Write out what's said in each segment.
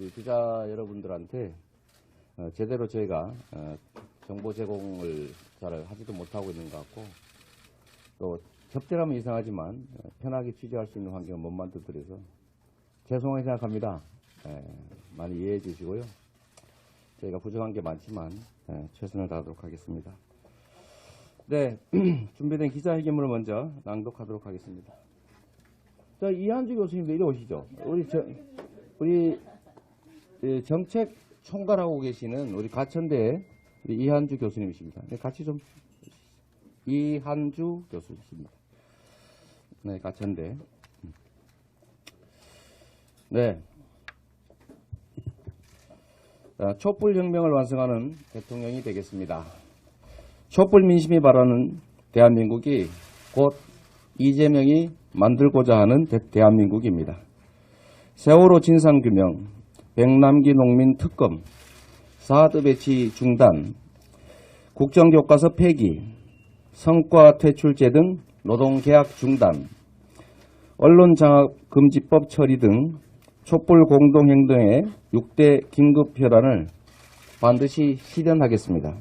우리 기자 여러분들한테 제대로 저희가 정보 제공을 잘 하지도 못하고 있는 것 같고, 또 적절하면 이상하지만 편하게 취재할 수 있는 환경을 못 만들어드려서 죄송하게 생각합니다. 많이 이해해 주시고요. 저희가 부족한 게 많지만 최선을 다하도록 하겠습니다. 네, 준비된 기자회견문을 먼저 낭독하도록 하겠습니다. 자, 이한주 교수님 내려 오시죠. 우리 정책 총괄하고 계시는 우리 가천대 이한주 교수님이십니다. 네, 같이 좀 이한주 교수님이십니다. 네, 가천대. 네. 촛불혁명을 완성하는 대통령이 되겠습니다. 촛불 민심이 바라는 대한민국이 곧 이재명이 만들고자 하는 대한민국입니다. 세월호 진상규명, 백남기 농민 특검, 사드 배치 중단, 국정교과서 폐기, 성과 퇴출제 등 노동계약 중단, 언론장악금지법 처리 등 촛불 공동행동의 6대 긴급현안을 반드시 실현하겠습니다.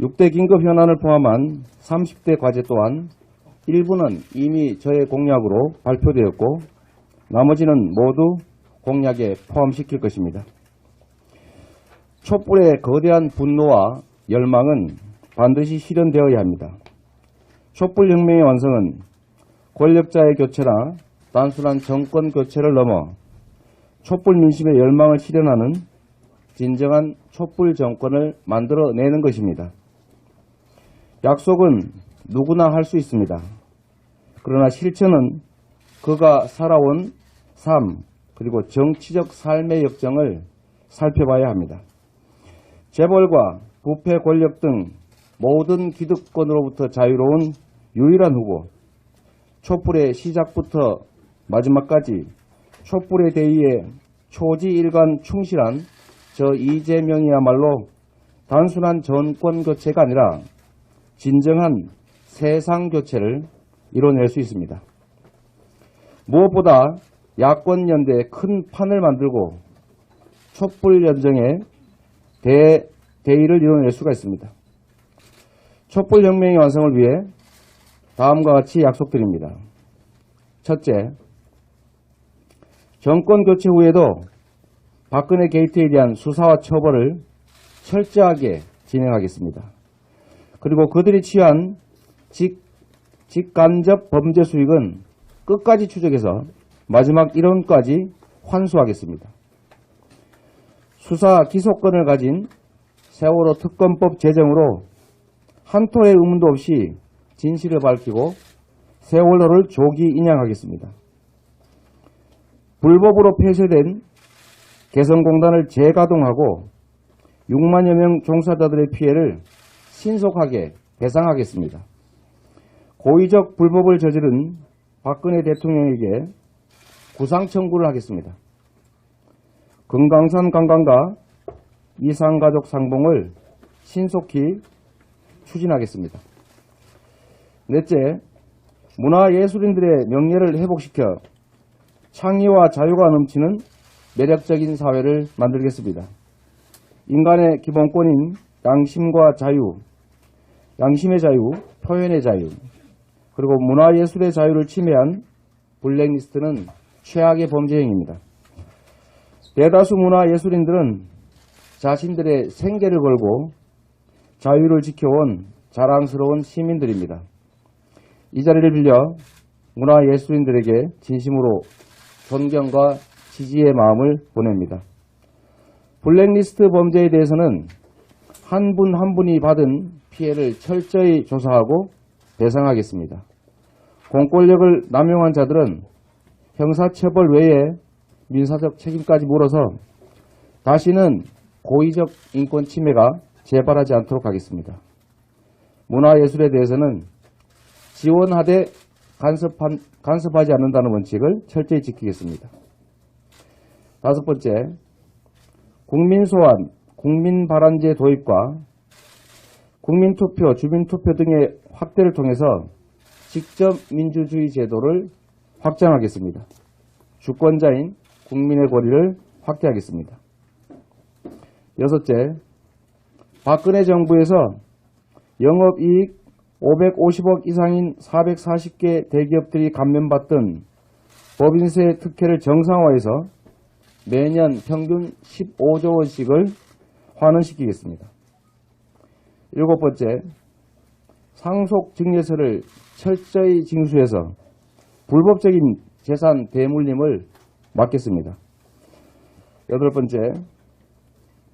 6대 긴급현안을 포함한 30대 과제 또한 일부는 이미 저의 공약으로 발표되었고 나머지는 모두 공약에 포함시킬 것입니다. 촛불의 거대한 분노와 열망은 반드시 실현되어야 합니다. 촛불혁명의 완성은 권력자의 교체나 단순한 정권 교체를 넘어 촛불 민심의 열망을 실현하는 진정한 촛불 정권을 만들어내는 것입니다. 약속은 누구나 할 수 있습니다. 그러나 실천은 그가 살아온 삶 그리고 정치적 삶의 역정을 살펴봐야 합니다. 재벌과 부패 권력 등 모든 기득권으로부터 자유로운 유일한 후보, 촛불의 시작부터 마지막까지 촛불의 대의에 초지일관 충실한 저 이재명이야말로 단순한 정권 교체가 아니라 진정한 세상 교체를 이뤄낼 수 있습니다. 무엇보다 야권 연대에 큰 판을 만들고 촛불 연정의 대의를 이뤄낼 수가 있습니다. 촛불 혁명의 완성을 위해 다음과 같이 약속드립니다. 첫째, 정권 교체 후에도 박근혜 게이트에 대한 수사와 처벌을 철저하게 진행하겠습니다. 그리고 그들이 취한 직간접 범죄 수익은 끝까지 추적해서 마지막 1원까지 환수하겠습니다. 수사 기소권을 가진 세월호 특검법 제정으로 한 토의 의문도 없이 진실을 밝히고 세월호를 조기 인양하겠습니다. 불법으로 폐쇄된 개성공단을 재가동하고 6만여 명 종사자들의 피해를 신속하게 배상하겠습니다. 고의적 불법을 저지른 박근혜 대통령에게 구상 청구를 하겠습니다. 금강산 관광과 이산가족 상봉을 신속히 추진하겠습니다. 넷째, 문화예술인들의 명예를 회복시켜 창의와 자유가 넘치는 매력적인 사회를 만들겠습니다. 인간의 기본권인 양심과 자유, 양심의 자유, 표현의 자유, 그리고 문화예술의 자유를 침해한 블랙리스트는 최악의 범죄 행위입니다. 대다수 문화예술인들은 자신들의 생계를 걸고 자유를 지켜온 자랑스러운 시민들입니다. 이 자리를 빌려 문화예술인들에게 진심으로 존경과 지지의 마음을 보냅니다. 블랙리스트 범죄에 대해서는 한 분 한 분이 받은 피해를 철저히 조사하고 배상하겠습니다. 공권력을 남용한 자들은 형사처벌 외에 민사적 책임까지 물어서 다시는 고의적 인권 침해가 재발하지 않도록 하겠습니다. 문화예술에 대해서는 지원하되 간섭하지 않는다는 원칙을 철저히 지키겠습니다. 다섯 번째, 국민소환, 국민발안제 도입과 국민투표, 주민투표 등의 확대를 통해서 직접 민주주의 제도를 확장하겠습니다. 주권자인 국민의 권리를 확대하겠습니다. 여섯째, 박근혜 정부에서 영업이익 550억 이상인 440개 대기업들이 감면받던 법인세 특혜를 정상화해서 매년 평균 15조 원씩을 환원시키겠습니다. 일곱 번째, 상속 증여세를 철저히 징수해서 불법적인 재산 대물림을 막겠습니다. 여덟 번째,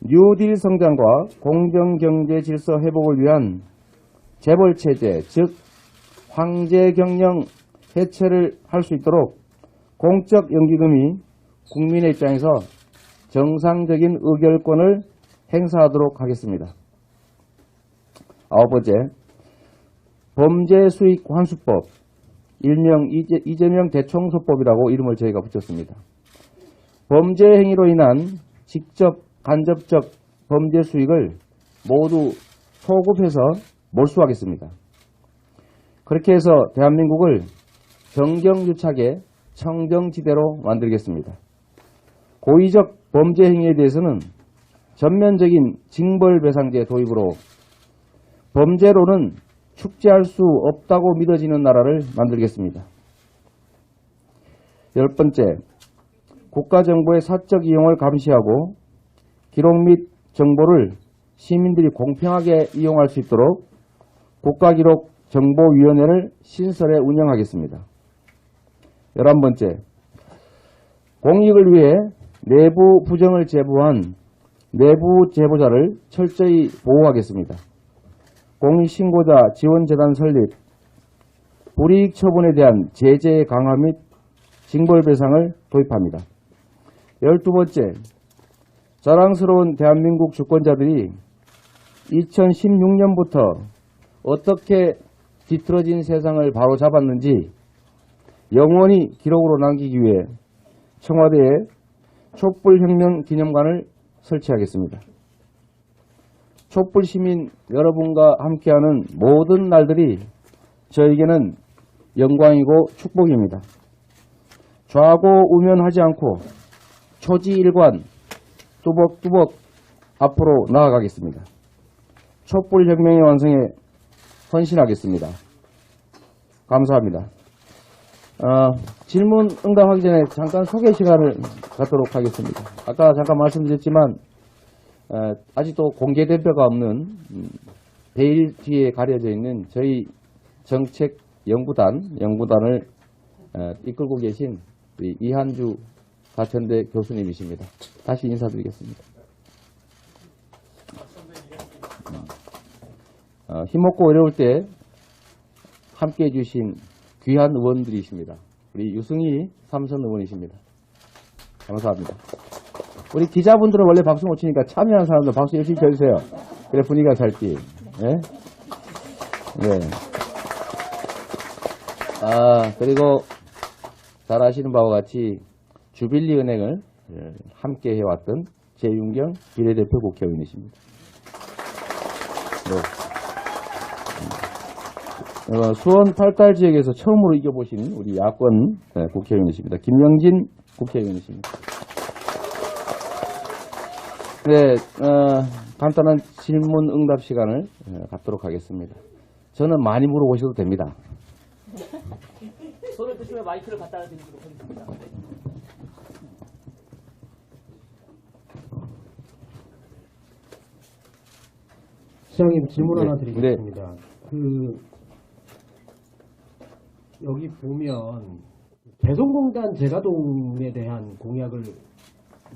뉴딜 성장과 공정경제 질서 회복을 위한 재벌체제, 즉 황제경영 해체를 할 수 있도록 공적 연기금이 국민의 입장에서 정상적인 의결권을 행사하도록 하겠습니다. 아홉 번째, 범죄수익환수법, 일명 이재명 대청소법이라고 이름을 저희가 붙였습니다. 범죄 행위로 인한 직접 간접적 범죄 수익을 모두 소급해서 몰수하겠습니다. 그렇게 해서 대한민국을 정경유착의 청정지대로 만들겠습니다. 고의적 범죄 행위에 대해서는 전면적인 징벌배상제 도입으로 범죄로는 축제할 수 없다고 믿어지는 나라를 만들겠습니다. 열 번째, 국가정보의 사적 이용을 감시하고 기록 및 정보를 시민들이 공평하게 이용할 수 있도록 국가기록정보위원회를 신설해 운영하겠습니다. 11번째, 공익을 위해 내부 부정을 제보한 내부 제보자를 철저히 보호하겠습니다. 공익신고자 지원재단 설립, 불이익 처분에 대한 제재 강화 및 징벌배상을 도입합니다. 12번째, 자랑스러운 대한민국 주권자들이 2016년부터 어떻게 뒤틀어진 세상을 바로잡았는지 영원히 기록으로 남기기 위해 청와대에 촛불혁명 기념관을 설치하겠습니다. 촛불시민 여러분과 함께하는 모든 날들이 저에게는 영광이고 축복입니다. 좌고우면하지 않고 초지일관 뚜벅뚜벅 앞으로 나아가겠습니다. 촛불혁명의 완성에 헌신하겠습니다. 감사합니다. 질문 응답하기 전에 잠깐 소개 시간을 갖도록 하겠습니다. 아까 잠깐 말씀드렸지만 아직도 공개 대표가 없는 베일 뒤에 가려져 있는 저희 정책연구단을 이끌고 계신 이한주 가천대 교수님이십니다. 다시 인사드리겠습니다. 힘없고 어려울 때 함께해 주신 귀한 의원들이십니다. 우리 유승희 삼선 의원이십니다. 감사합니다. 우리 기자분들은 원래 박수 못 치니까 참여하는 사람들 박수 열심히 쳐주세요. 그래 분위기가 살지. 네? 네. 그리고 잘 아시는 바와 같이 주빌리 은행을 함께 해왔던 재윤경 비례대표 국회의원이십니다. 네. 수원 8달 지역에서 처음으로 이겨보신 우리 야권 국회의원이십니다. 김영진 국회의원이십니다. 네, 간단한 질문 응답 시간을 갖도록 하겠습니다. 저는 많이 물어보셔도 됩니다. 손을 드시면 마이크를 갖다 드리도록 하겠습니다. 시장님 질문 네, 하나 드리겠습니다. 여기 보면 개성공단 재가동에 대한 공약을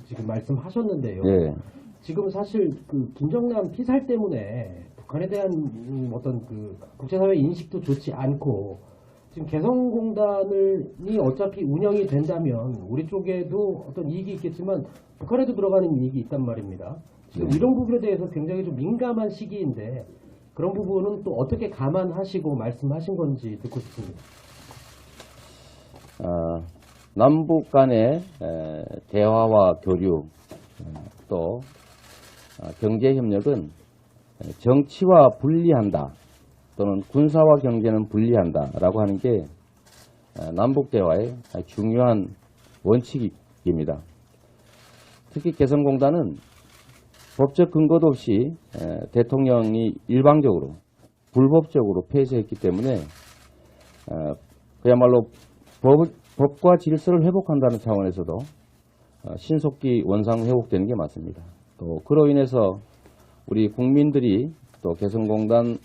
지금 말씀하셨는데요. 네. 지금 사실 김정남 피살 때문에 북한에 대한 어떤 국제사회 인식도 좋지 않고 지금 개성공단이 어차피 운영이 된다면 우리 쪽에도 어떤 이익이 있겠지만 북한에도 들어가는 이익이 있단 말입니다. 지금 이런 부분에 대해서 굉장히 좀 민감한 시기인데 그런 부분은 또 어떻게 감안하시고 말씀하신 건지 듣고 싶습니다. 남북 간의 대화와 교류 또 경제협력은 정치와 분리한다 또는 군사와 경제는 분리한다 라고 하는 게 남북 대화의 중요한 원칙입니다. 특히 개성공단은 법적 근거도 없이 대통령이 일방적으로 불법적으로 폐쇄했기 때문에 그야말로 법과 질서를 회복한다는 차원에서도 신속히 원상 회복되는 게 맞습니다. 또 그로 인해서 우리 국민들이 또 개성공단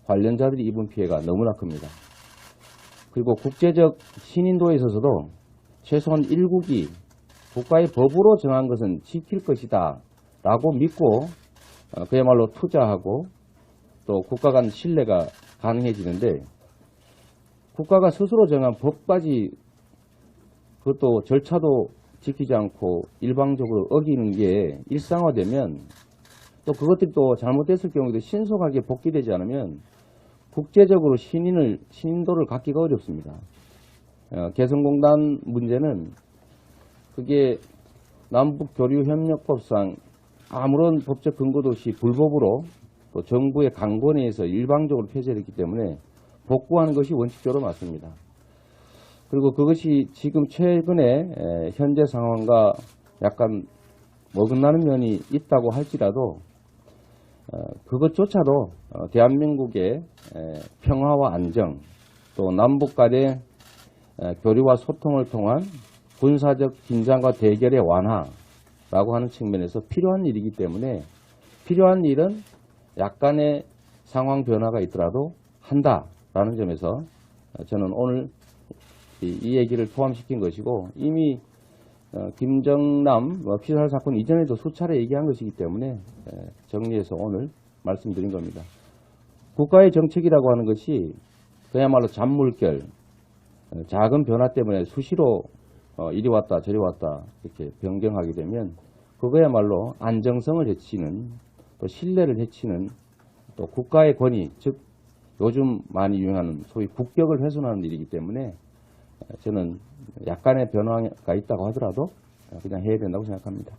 관련자들이 입은 피해가 너무나 큽니다. 그리고 국제적 신인도에 있어서도 최소한 1국이 국가의 법으로 정한 것은 지킬 것이다 라고 믿고 그야말로 투자하고 또 국가 간 신뢰가 가능해지는데, 국가가 스스로 정한 법까지 그것도 절차도 지키지 않고 일방적으로 어기는 게 일상화되면, 또 그것들이 또 잘못됐을 경우에도 신속하게 복귀되지 않으면 국제적으로 신인도를 갖기가 어렵습니다. 개성공단 문제는 그게 남북교류협력법상 아무런 법적 근거도 없이 불법으로 또 정부의 강권에 의해서 일방적으로 폐쇄됐기 때문에 복구하는 것이 원칙적으로 맞습니다. 그리고 그것이 지금 최근에 현재 상황과 약간 어긋나는 면이 있다고 할지라도 그것조차도 대한민국의 평화와 안정, 또 남북 간의 교류와 소통을 통한 군사적 긴장과 대결의 완화라고 하는 측면에서 필요한 일이기 때문에, 필요한 일은 약간의 상황 변화가 있더라도 한다라는 점에서 저는 오늘 이 얘기를 포함시킨 것이고, 이미 김정남 피살 사건 이전에도 수차례 얘기한 것이기 때문에 정리해서 오늘 말씀드린 겁니다. 국가의 정책이라고 하는 것이 그야말로 잔물결, 작은 변화 때문에 수시로 이리 왔다 저리 왔다 이렇게 변경하게 되면 그거야말로 안정성을 해치는, 또 신뢰를 해치는, 또 국가의 권위, 즉 요즘 많이 유행하는 소위 국격을 훼손하는 일이기 때문에 저는 약간의 변화가 있다고 하더라도 그냥 해야 된다고 생각합니다.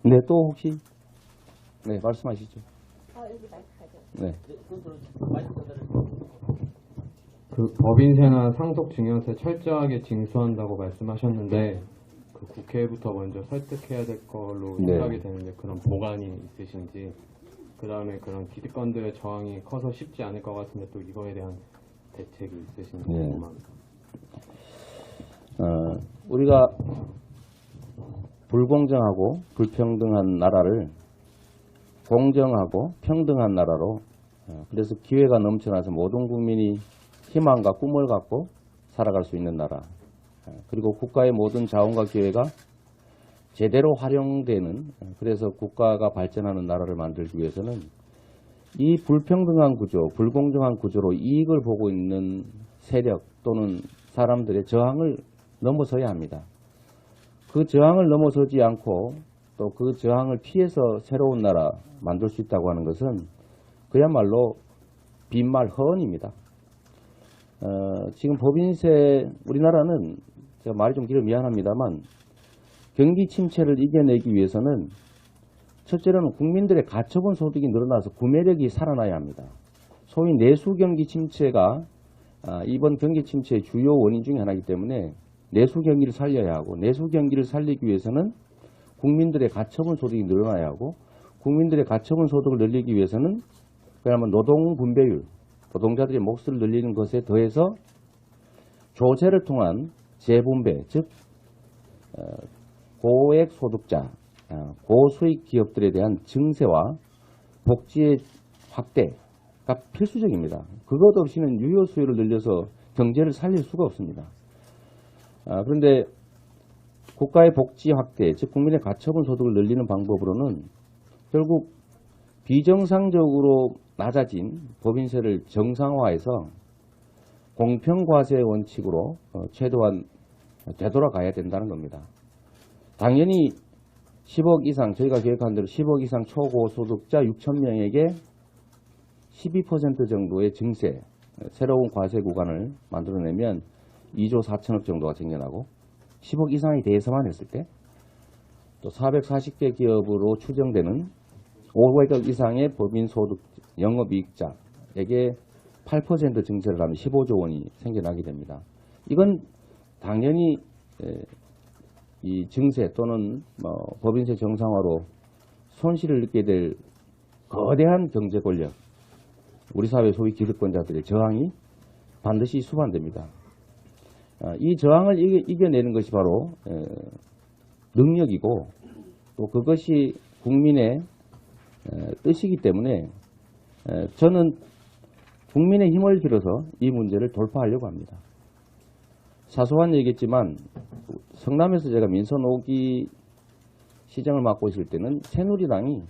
네, 또 혹시 말씀하시죠. 여기 마이크 가죠. 네. 마이크 전달을. 그 법인세나 상속 증여세 철저하게 징수한다고 말씀하셨는데, 그 국회부터 먼저 설득해야 될 걸로 네. 생각이 되는데 그런 보관이 있으신지, 그 다음에 그런 기득권들의 저항이 커서 쉽지 않을 것 같은데 또 이거에 대한 대책이 있으신지 네. 궁금합니다. 우리가 불공정하고 불평등한 나라를 공정하고 평등한 나라로, 그래서 기회가 넘쳐나서 모든 국민이 희망과 꿈을 갖고 살아갈 수 있는 나라, 그리고 국가의 모든 자원과 기회가 제대로 활용되는, 그래서 국가가 발전하는 나라를 만들기 위해서는 이 불평등한 구조, 불공정한 구조로 이익을 보고 있는 세력 또는 사람들의 저항을 넘어서야 합니다. 그 저항을 넘어서지 않고 또 그 저항을 피해서 새로운 나라 만들 수 있다고 하는 것은 그야말로 빈말 허언입니다. 지금 법인세, 우리나라는 제가 말이 좀 길어 미안합니다만 경기 침체를 이겨내기 위해서는 첫째로는 국민들의 가처분 소득이 늘어나서 구매력이 살아나야 합니다. 소위 내수 경기 침체가 이번 경기 침체의 주요 원인 중에 하나이기 때문에 내수 경기를 살려야 하고, 내수 경기를 살리기 위해서는 국민들의 가처분 소득이 늘어나야 하고, 국민들의 가처분 소득을 늘리기 위해서는 그야말로 노동 분배율, 노동자들의 몫을 늘리는 것에 더해서 조세를 통한 재분배, 즉 고액 소득자, 고수익 기업들에 대한 증세와 복지의 확대가 필수적입니다. 그것 없이는 유효 수요를 늘려서 경제를 살릴 수가 없습니다. 그런데 국가의 복지 확대, 즉 국민의 가처분 소득을 늘리는 방법으로는 결국 비정상적으로 낮아진 법인세를 정상화해서 공평과세 원칙으로 최대한 되돌아가야 된다는 겁니다. 당연히 10억 이상, 저희가 계획한 대로 10억 이상 초고소득자 6,000명에게 12% 정도의 증세, 새로운 과세 구간을 만들어내면 2조 4천억 정도가 생겨나고, 10억 이상이 대해서만 했을 때 또 440개 기업으로 추정되는 500억 이상의 법인소득 영업이익자에게 8% 증세를 하면 15조 원이 생겨나게 됩니다. 이건 당연히 이 증세 또는 법인세 정상화로 손실을 입게 될 거대한 경제 권력, 우리 사회 소위 기득권자들의 저항이 반드시 수반됩니다. 이 저항을 이겨내는 것이 바로 능력이고 또 그것이 국민의 뜻이기 때문에 저는 국민의 힘을 빌어서 이 문제를 돌파하려고 합니다. 사소한 얘기겠지만 성남에서 제가 민선 5기 시장을 맡고 있을 때는 새누리당이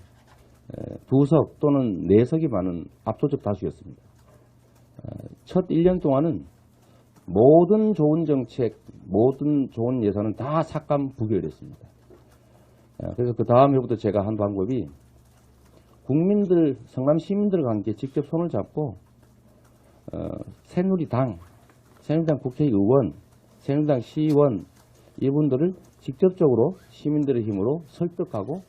2석 또는 4석이 많은 압도적 다수였습니다. 첫 1년 동안은 모든 좋은 정책, 모든 좋은 예산은 다 삭감 부결됐습니다. 그래서 그 다음 해부터 제가 한 방법이 국민들, 성남 시민들과 함께 직접 손을 잡고 새누리당 국회의원, 새누리당 시의원 이분들을 직접적으로 시민들의 힘으로 설득하고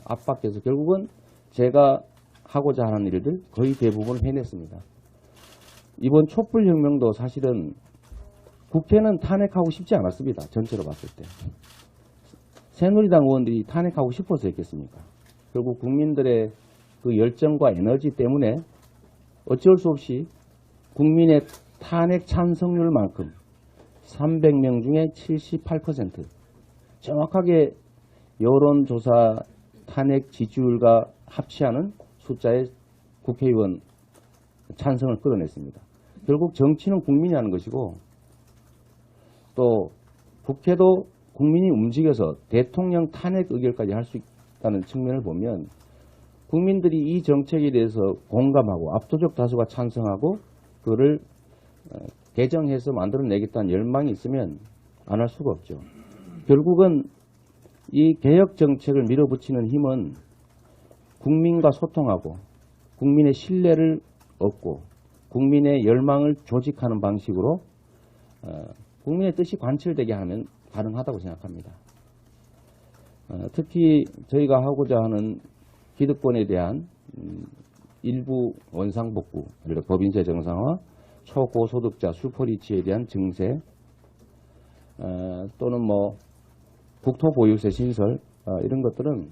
압박해서 결국은 제가 하고자 하는 일들 거의 대부분 해냈습니다. 이번 촛불혁명도 사실은 국회는 탄핵하고 싶지 않았습니다. 전체로 봤을 때. 새누리당 의원들이 탄핵하고 싶어서 했겠습니까? 결국 국민들의 그 열정과 에너지 때문에 어쩔 수 없이 국민의 탄핵 찬성률만큼 300명 중에 78% 정확하게 여론조사 탄핵 지지율과 합치하는 숫자의 국회의원 찬성을 끌어냈습니다. 결국 정치는 국민이 하는 것이고 또 국회도 국민이 움직여서 대통령 탄핵 의결까지 할 수 있다는 측면을 보면 국민들이 이 정책에 대해서 공감하고 압도적 다수가 찬성하고 그거를 개정해서 만들어내겠다는 열망이 있으면 안 할 수가 없죠. 결국은 이 개혁 정책을 밀어붙이는 힘은 국민과 소통하고 국민의 신뢰를 얻고 국민의 열망을 조직하는 방식으로 국민의 뜻이 관철되게 하면 가능하다고 생각합니다. 특히 저희가 하고자 하는 기득권에 대한 일부 원상복구, 법인세 정상화, 초고소득자 슈퍼리치에 대한 증세 또는 국토보유세 신설 이런 것들은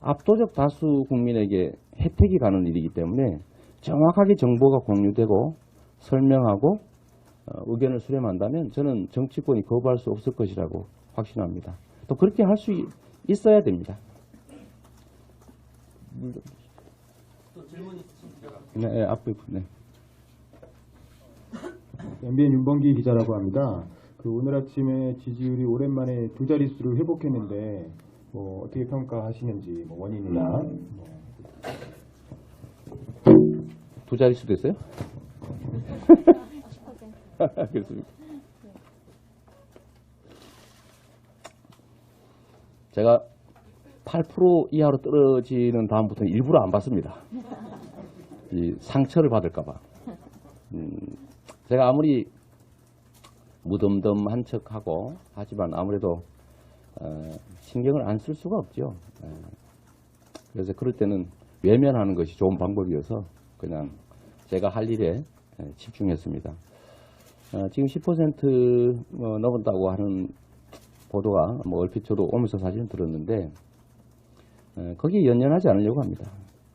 압도적 다수 국민에게 혜택이 가는 일이기 때문에 정확하게 정보가 공유되고 설명하고 의견을 수렴한다면 저는 정치권이 거부할 수 없을 것이라고 확신합니다. 또 그렇게 할 수 있어야 됩니다. 또 질문 있으십니까? 네, 앞에 네. MBN 윤범기 기자라고 합니다. 오늘 아침에 지지율이 오랜만에 두 자릿수를 회복했는데 어떻게 평가하시는지 원인이나 두 자릿수 됐어요? 그렇습니다. 제가 8% 이하로 떨어지는 다음부터는 일부러 안 받습니다. 이 상처를 받을까봐. 제가 아무리 무덤덤한 척하고 하지만 아무래도 신경을 안 쓸 수가 없죠. 그래서 그럴 때는 외면하는 것이 좋은 방법이어서 그냥 제가 할 일에 집중했습니다. 지금 10% 넘었다고 하는 보도가 얼핏 저도 오면서 사실은 들었는데 거기에 연연하지 않으려고 합니다.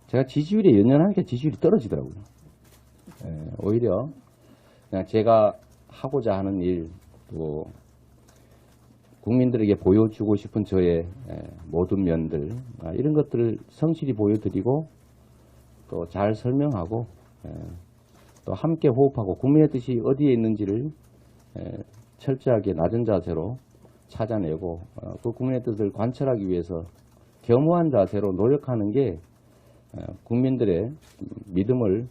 제가 지지율에 연연하니까 지지율이 떨어지더라고요. 오히려 그냥 제가 하고자 하는 일, 또 국민들에게 보여주고 싶은 저의 모든 면들 이런 것들을 성실히 보여드리고 또 잘 설명하고 또 함께 호흡하고 국민의 뜻이 어디에 있는지를 철저하게 낮은 자세로 찾아내고 그 국민의 뜻을 관철하기 위해서 겸허한 자세로 노력하는 게 국민들의 믿음을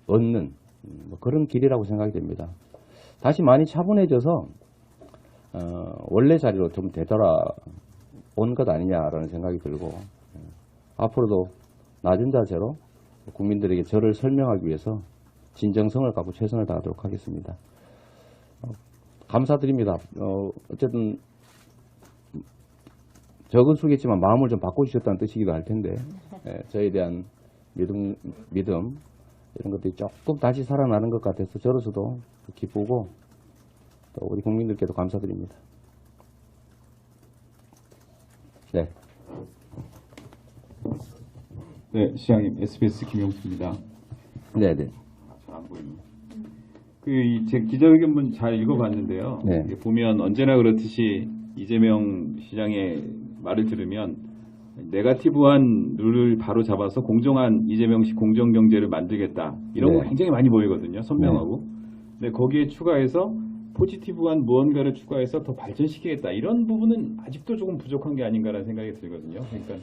얻는 그런 길이라고 생각이 됩니다. 다시 많이 차분해져서 원래 자리로 좀 되돌아온 것 아니냐라는 생각이 들고 앞으로도 낮은 자세로 국민들에게 저를 설명하기 위해서 진정성을 갖고 최선을 다하도록 하겠습니다. 감사드립니다. 어쨌든 적은 수겠지만 마음을 좀 바꿔주셨다는 뜻이기도 할 텐데 저에 대한 믿음 이런 것들이 조금 다시 살아나는 것 같아서 저로서도 기쁘고 또 우리 국민들께도 감사드립니다. 네. 네, 시장님 SBS 김용수입니다. 네네. 잘 안 보입니다. 제 기자회견문 잘 읽어봤는데요. 네. 이게 보면 언제나 그렇듯이 이재명 시장의 말을 들으면 네거티브한 룰을 바로 잡아서 공정한 이재명식 공정경제를 만들겠다. 이런 거 네. 굉장히 많이 보이거든요. 선명하고. 근데 거기에 추가해서 포지티브한 무언가를 추가해서 더 발전시키겠다. 이런 부분은 아직도 조금 부족한 게 아닌가라는 생각이 들거든요. 그러니까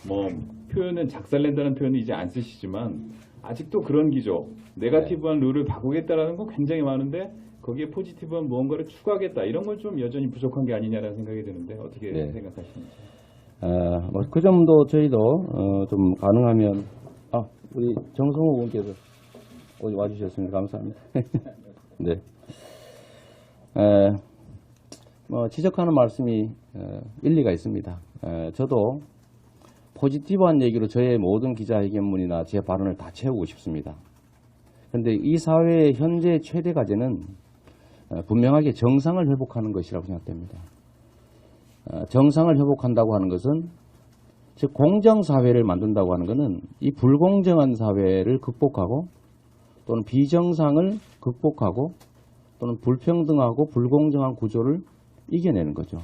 뭐 표현은 작살낸다는 표현은 이제 안 쓰시지만 아직도 그런 기조, 네거티브한 룰을 바꾸겠다라는 거 굉장히 많은데 거기에 포지티브한 무언가를 추가하겠다. 이런 건 좀 여전히 부족한 게 아니냐라는 생각이 드는데 어떻게 네. 생각하시는지. 뭐 그 점도 저희도 좀 가능하면 우리 정성호 의원께서 오늘 와주셨습니다. 감사합니다. 네. 뭐 지적하는 말씀이 일리가 있습니다. 저도 포지티브한 얘기로 저의 모든 기자회견문이나 제 발언을 다 채우고 싶습니다. 그런데 이 사회의 현재 최대 과제는 분명하게 정상을 회복하는 것이라고 생각됩니다. 정상을 회복한다고 하는 것은 즉 공정사회를 만든다고 하는 것은 이 불공정한 사회를 극복하고 또는 비정상을 극복하고 또는 불평등하고 불공정한 구조를 이겨내는 거죠.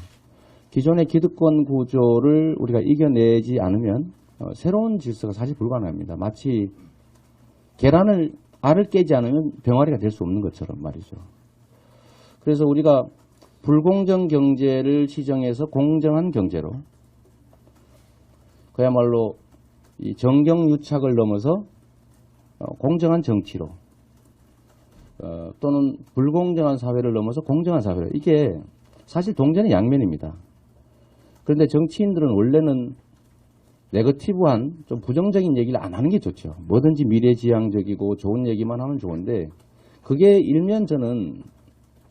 기존의 기득권 구조를 우리가 이겨내지 않으면 새로운 질서가 사실 불가능합니다. 마치 알을 깨지 않으면 병아리가 될 수 없는 것처럼 말이죠. 그래서 우리가 불공정 경제를 시정해서 공정한 경제로 그야말로 이 정경유착을 넘어서 공정한 정치로 또는 불공정한 사회를 넘어서 공정한 사회로 이게 사실 동전의 양면입니다. 그런데 정치인들은 원래는 네거티브한 좀 부정적인 얘기를 안 하는 게 좋죠. 뭐든지 미래지향적이고 좋은 얘기만 하면 좋은데 그게 일면 저는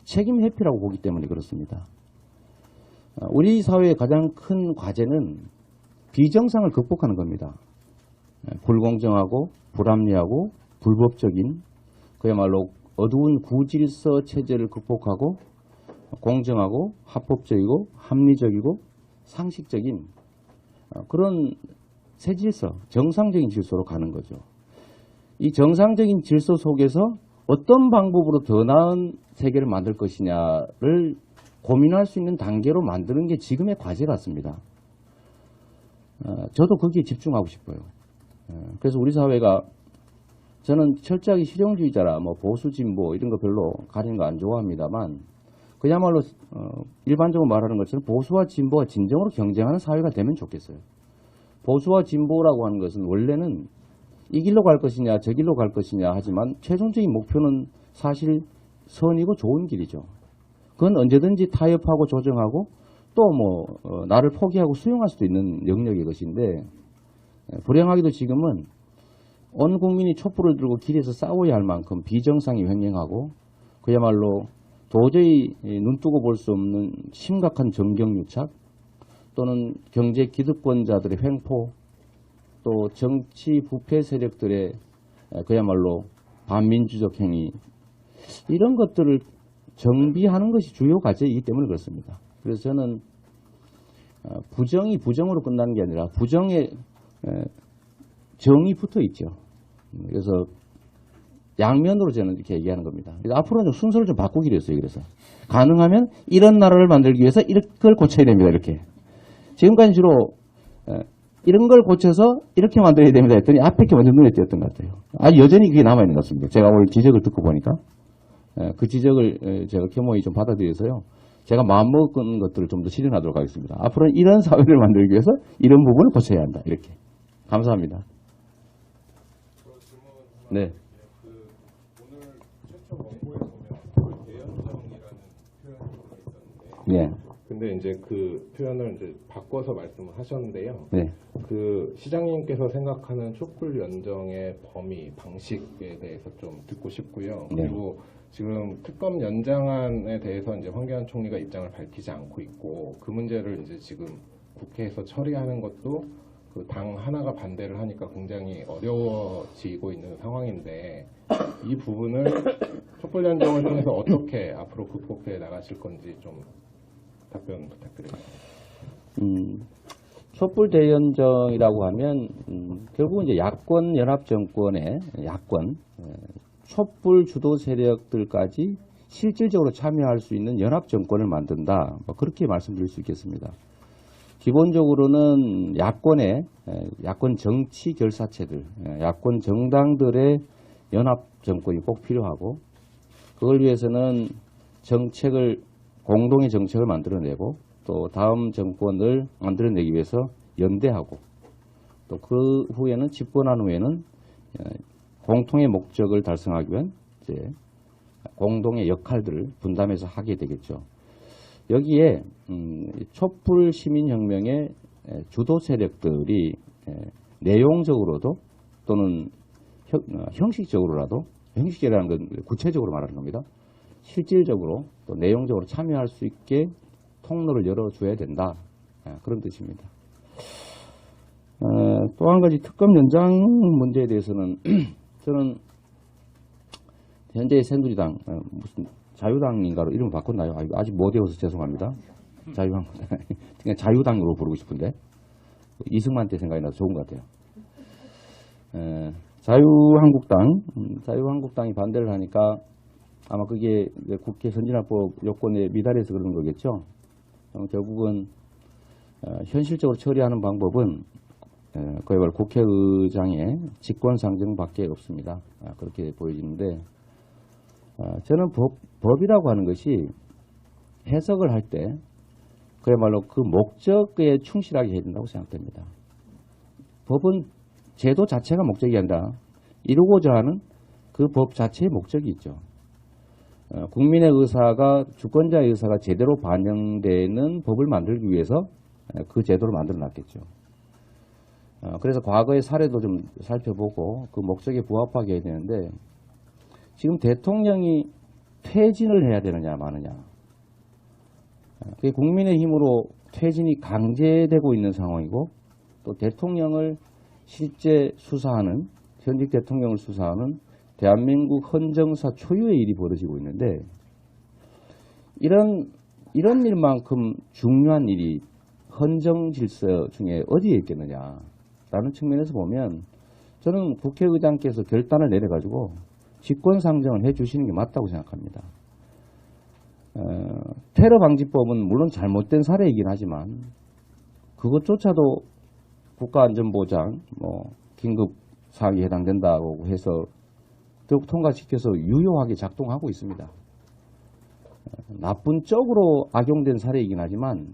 책임 회피라고 보기 때문에 그렇습니다. 우리 사회의 가장 큰 과제는 비정상을 극복하는 겁니다. 불공정하고 불합리하고 불법적인 그야말로 어두운 구질서 체제를 극복하고 공정하고 합법적이고 합리적이고 상식적인 그런 새 질서, 정상적인 질서로 가는 거죠. 이 정상적인 질서 속에서 어떤 방법으로 더 나은 세계를 만들 것이냐를 고민할 수 있는 단계로 만드는 게 지금의 과제 같습니다. 저도 거기에 집중하고 싶어요. 그래서 우리 사회가 저는 철저하게 실용주의자라 뭐 보수 진보 이런 거 별로 가리는 거 안 좋아합니다만 그야말로 일반적으로 말하는 것처럼 보수와 진보가 진정으로 경쟁하는 사회가 되면 좋겠어요. 보수와 진보라고 하는 것은 원래는 이 길로 갈 것이냐 저 길로 갈 것이냐 하지만 최종적인 목표는 사실 선이고 좋은 길이죠. 그건 언제든지 타협하고 조정하고 또 뭐 나를 포기하고 수용할 수도 있는 영역의 것인데 불행하게도 지금은 온 국민이 촛불을 들고 길에서 싸워야 할 만큼 비정상이 횡행하고 그야말로 도저히 눈뜨고 볼 수 없는 심각한 정경유착 또는 경제 기득권자들의 횡포 또 정치 부패 세력들의 그야말로 반민주적 행위 이런 것들을 정비하는 것이 주요 과제이기 때문에 그렇습니다. 그래서 저는 부정이 부정으로 끝나는 게 아니라 부정에 정이 붙어 있죠. 그래서 양면으로 저는 이렇게 얘기하는 겁니다. 그래서 앞으로는 좀 순서를 좀 바꾸기로 했어요. 그래서 가능하면 이런 나라를 만들기 위해서 이걸 고쳐야 됩니다. 이렇게. 지금까지 주로 이런 걸 고쳐서 이렇게 만들어야 됩니다 했더니 앞에 게 먼저 눈에 띄었던 것 같아요. 아직 여전히 그게 남아있는 것 같습니다. 제가 오늘 지적을 듣고 보니까 그 지적을 제가 겸허히 좀 받아들여서요. 제가 마음먹은 것들을 좀 더 실현하도록 하겠습니다. 앞으로는 이런 사회를 만들기 위해서 이런 부분을 고쳐야 한다. 이렇게. 감사합니다. 네. 오늘 최초 원고에 보면 대연정이라는 표현이 있었는데, 네. 근데 이제 그 표현을 이제 바꿔서 말씀을 하셨는데요. 네. 그 시장님께서 생각하는 촛불 연정의 범위, 방식에 대해서 좀 듣고 싶고요. 네. 그리고 지금 특검 연장안에 대해서 이제 황교안 총리가 입장을 밝히지 않고 있고 그 문제를 이제 지금 국회에서 처리하는 것도 그 당 하나가 반대를 하니까 굉장히 어려워지고 있는 상황인데 이 부분을 촛불 연정을 통해서 어떻게 앞으로 극복해 나가실 건지 좀 답변 부탁드립니다. 촛불 대연정이라고 하면 결국은 이제 야권 연합 정권의 야권 촛불 주도 세력들까지 실질적으로 참여할 수 있는 연합 정권을 만든다. 뭐 그렇게 말씀드릴 수 있겠습니다. 기본적으로는 야권 정치 결사체들, 야권 정당들의 연합 정권이 꼭 필요하고, 그걸 위해서는 공동의 정책을 만들어내고, 또 다음 정권을 만들어내기 위해서 연대하고, 또 그 후에는 집권한 후에는 공통의 목적을 달성하기 위한 이제 공동의 역할들을 분담해서 하게 되겠죠. 여기에 촛불 시민혁명의 주도 세력들이 내용적으로도 또는 형식적으로라도, 형식이라는 건 구체적으로 말하는 겁니다. 실질적으로 또 내용적으로 참여할 수 있게 통로를 열어줘야 된다. 그런 뜻입니다. 또 한 가지 특검 연장 문제에 대해서는 저는 현재 새누리당 무슨 자유당인가로 이름을 바꿨나요? 아직 못 외워서 죄송합니다. 자유한국당. 그냥 자유당으로 부르고 싶은데 이승만 때 생각이 나서 좋은 것 같아요. 자유한국당이 반대를 하니까 아마 그게 국회 선진화법 요건에 미달해서 그런 거겠죠. 결국은 현실적으로 처리하는 방법은 그야말로 국회의장의 직권상정밖에 없습니다. 그렇게 보여지는데, 저는 법이라고 하는 것이 해석을 할 때 그야말로 그 목적에 충실하게 해야 된다고 생각됩니다. 법은 제도 자체가 목적이 아니라 이루고자 하는 그 법 자체의 목적이 있죠. 국민의 의사가, 주권자의 의사가 제대로 반영되는 법을 만들기 위해서 그 제도를 만들어 놨겠죠. 그래서 과거의 사례도 좀 살펴보고 그 목적에 부합하게 해야 되는데, 지금 대통령이 퇴진을 해야 되느냐 마느냐, 그게 국민의힘으로 퇴진이 강제되고 있는 상황이고, 또 대통령을 실제 수사하는, 현직 대통령을 수사하는 대한민국 헌정사 초유의 일이 벌어지고 있는데, 이런 일만큼 중요한 일이 헌정 질서 중에 어디에 있겠느냐라는 측면에서 보면, 저는 국회의장께서 결단을 내려가지고 직권상정을 해주시는 게 맞다고 생각합니다. 테러방지법은 물론 잘못된 사례이긴 하지만 그것조차도 국가안전보장, 긴급사항에 해당된다고 해서 통과시켜서 유효하게 작동하고 있습니다. 나쁜 쪽으로 악용된 사례이긴 하지만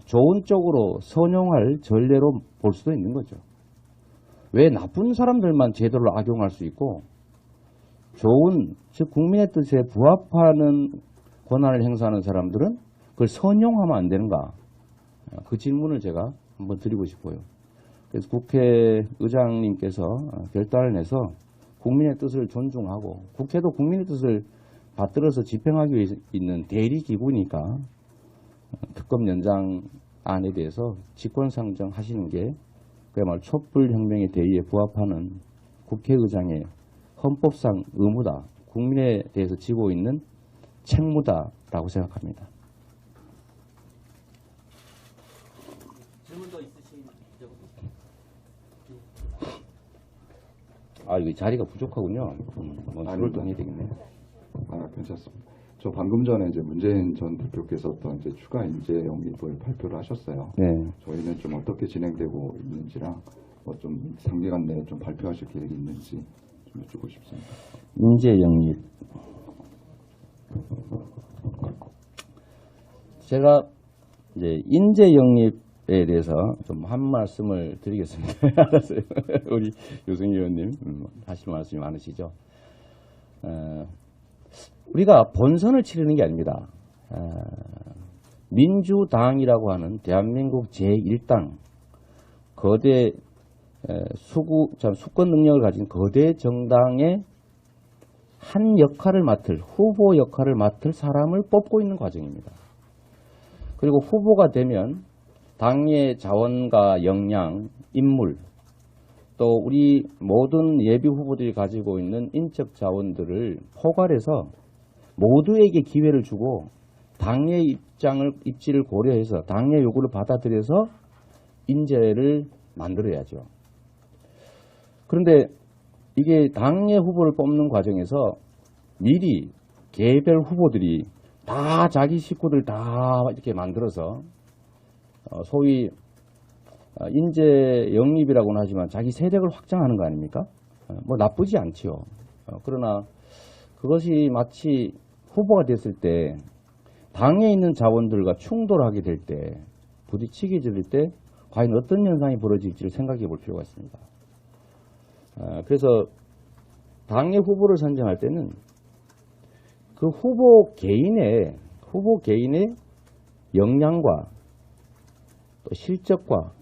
좋은 쪽으로 선용할 전례로 볼 수도 있는 거죠. 왜 나쁜 사람들만 제도를 악용할 수 있고 좋은, 즉 국민의 뜻에 부합하는 권한을 행사하는 사람들은 그걸 선용하면 안 되는가? 그 질문을 제가 한번 드리고 싶어요. 그래서 국회의장님께서 결단을 내서 국민의 뜻을 존중하고, 국회도 국민의 뜻을 받들어서 집행하기 위해 있는 대리기구니까 특검 연장안에 대해서 직권상정하시는 게 그야말로 촛불혁명의 대의에 부합하는 국회의장의 헌법상 의무다, 국민에 대해서 지고 있는 책무다라고 생각합니다. 질문 더 있으신 이거 자리가 부족하군요. 술을 더 해야 되겠네요. 괜찮습니다. 저 방금 전에 이제 문재인 전 대표께서 어떤 이제 추가 인재 영입을 발표를 하셨어요. 네. 저희는 좀 어떻게 진행되고 있는지랑 좀 단기간 내에 좀 발표하실 계획이 있는지 좀 여쭙고 싶습니다. 인재 영입. 제가 이제 인재 영입에 대해서 좀 한 말씀을 드리겠습니다. 알았어요. 우리 유승희 의원님 하실 말씀이 많으시죠. 우리가 본선을 치르는 게 아닙니다. 민주당이라고 하는 대한민국 제1당 거대 수권 능력을 가진 거대 정당의 한 역할을 맡을, 후보 역할을 맡을 사람을 뽑고 있는 과정입니다. 그리고 후보가 되면 당의 자원과 역량, 인물, 또 우리 모든 예비 후보들이 가지고 있는 인적 자원들을 포괄해서 모두에게 기회를 주고 당의 입지를 고려해서 당의 요구를 받아들여서 인재를 만들어야죠. 그런데 이게 당의 후보를 뽑는 과정에서 미리 개별 후보들이 다 자기 식구들 다 이렇게 만들어서 소위 인재 영입이라고는 하지만 자기 세력을 확장하는 거 아닙니까? 뭐 나쁘지 않지요. 그러나 그것이 마치 후보가 됐을 때 당에 있는 자원들과 충돌하게 될 때, 부딪히게 될 때 과연 어떤 현상이 벌어질지를 생각해 볼 필요가 있습니다. 그래서 당의 후보를 선정할 때는 그 후보 개인의 역량과 또 실적과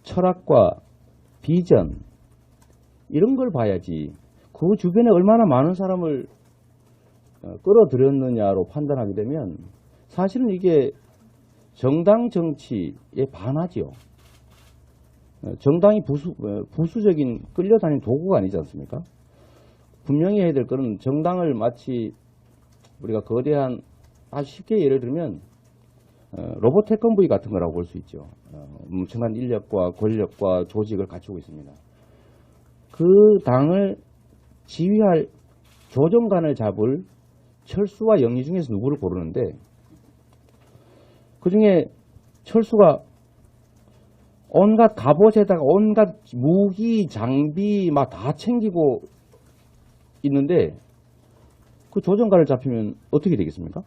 철학과 비전 이런 걸 봐야지 그 주변에 얼마나 많은 사람을 끌어들였느냐로 판단하게 되면 사실은 이게 정당 정치에 반하지요. 정당이 부수적인 끌려다니는 도구가 아니지 않습니까? 분명히 해야 될 것은 정당을 마치 우리가 거대한 아주 쉽게 예를 들면 로봇 태권브이 같은 거라고 볼 수 있죠. 엄청난 인력과 권력과 조직을 갖추고 있습니다. 그 당을 지휘할 조정관을 잡을 철수와 영리 중에서 누구를 고르는데 그 중에 철수가 온갖 갑옷에다가 온갖 무기, 장비 막 다 챙기고 있는데 그 조정관을 잡히면 어떻게 되겠습니까?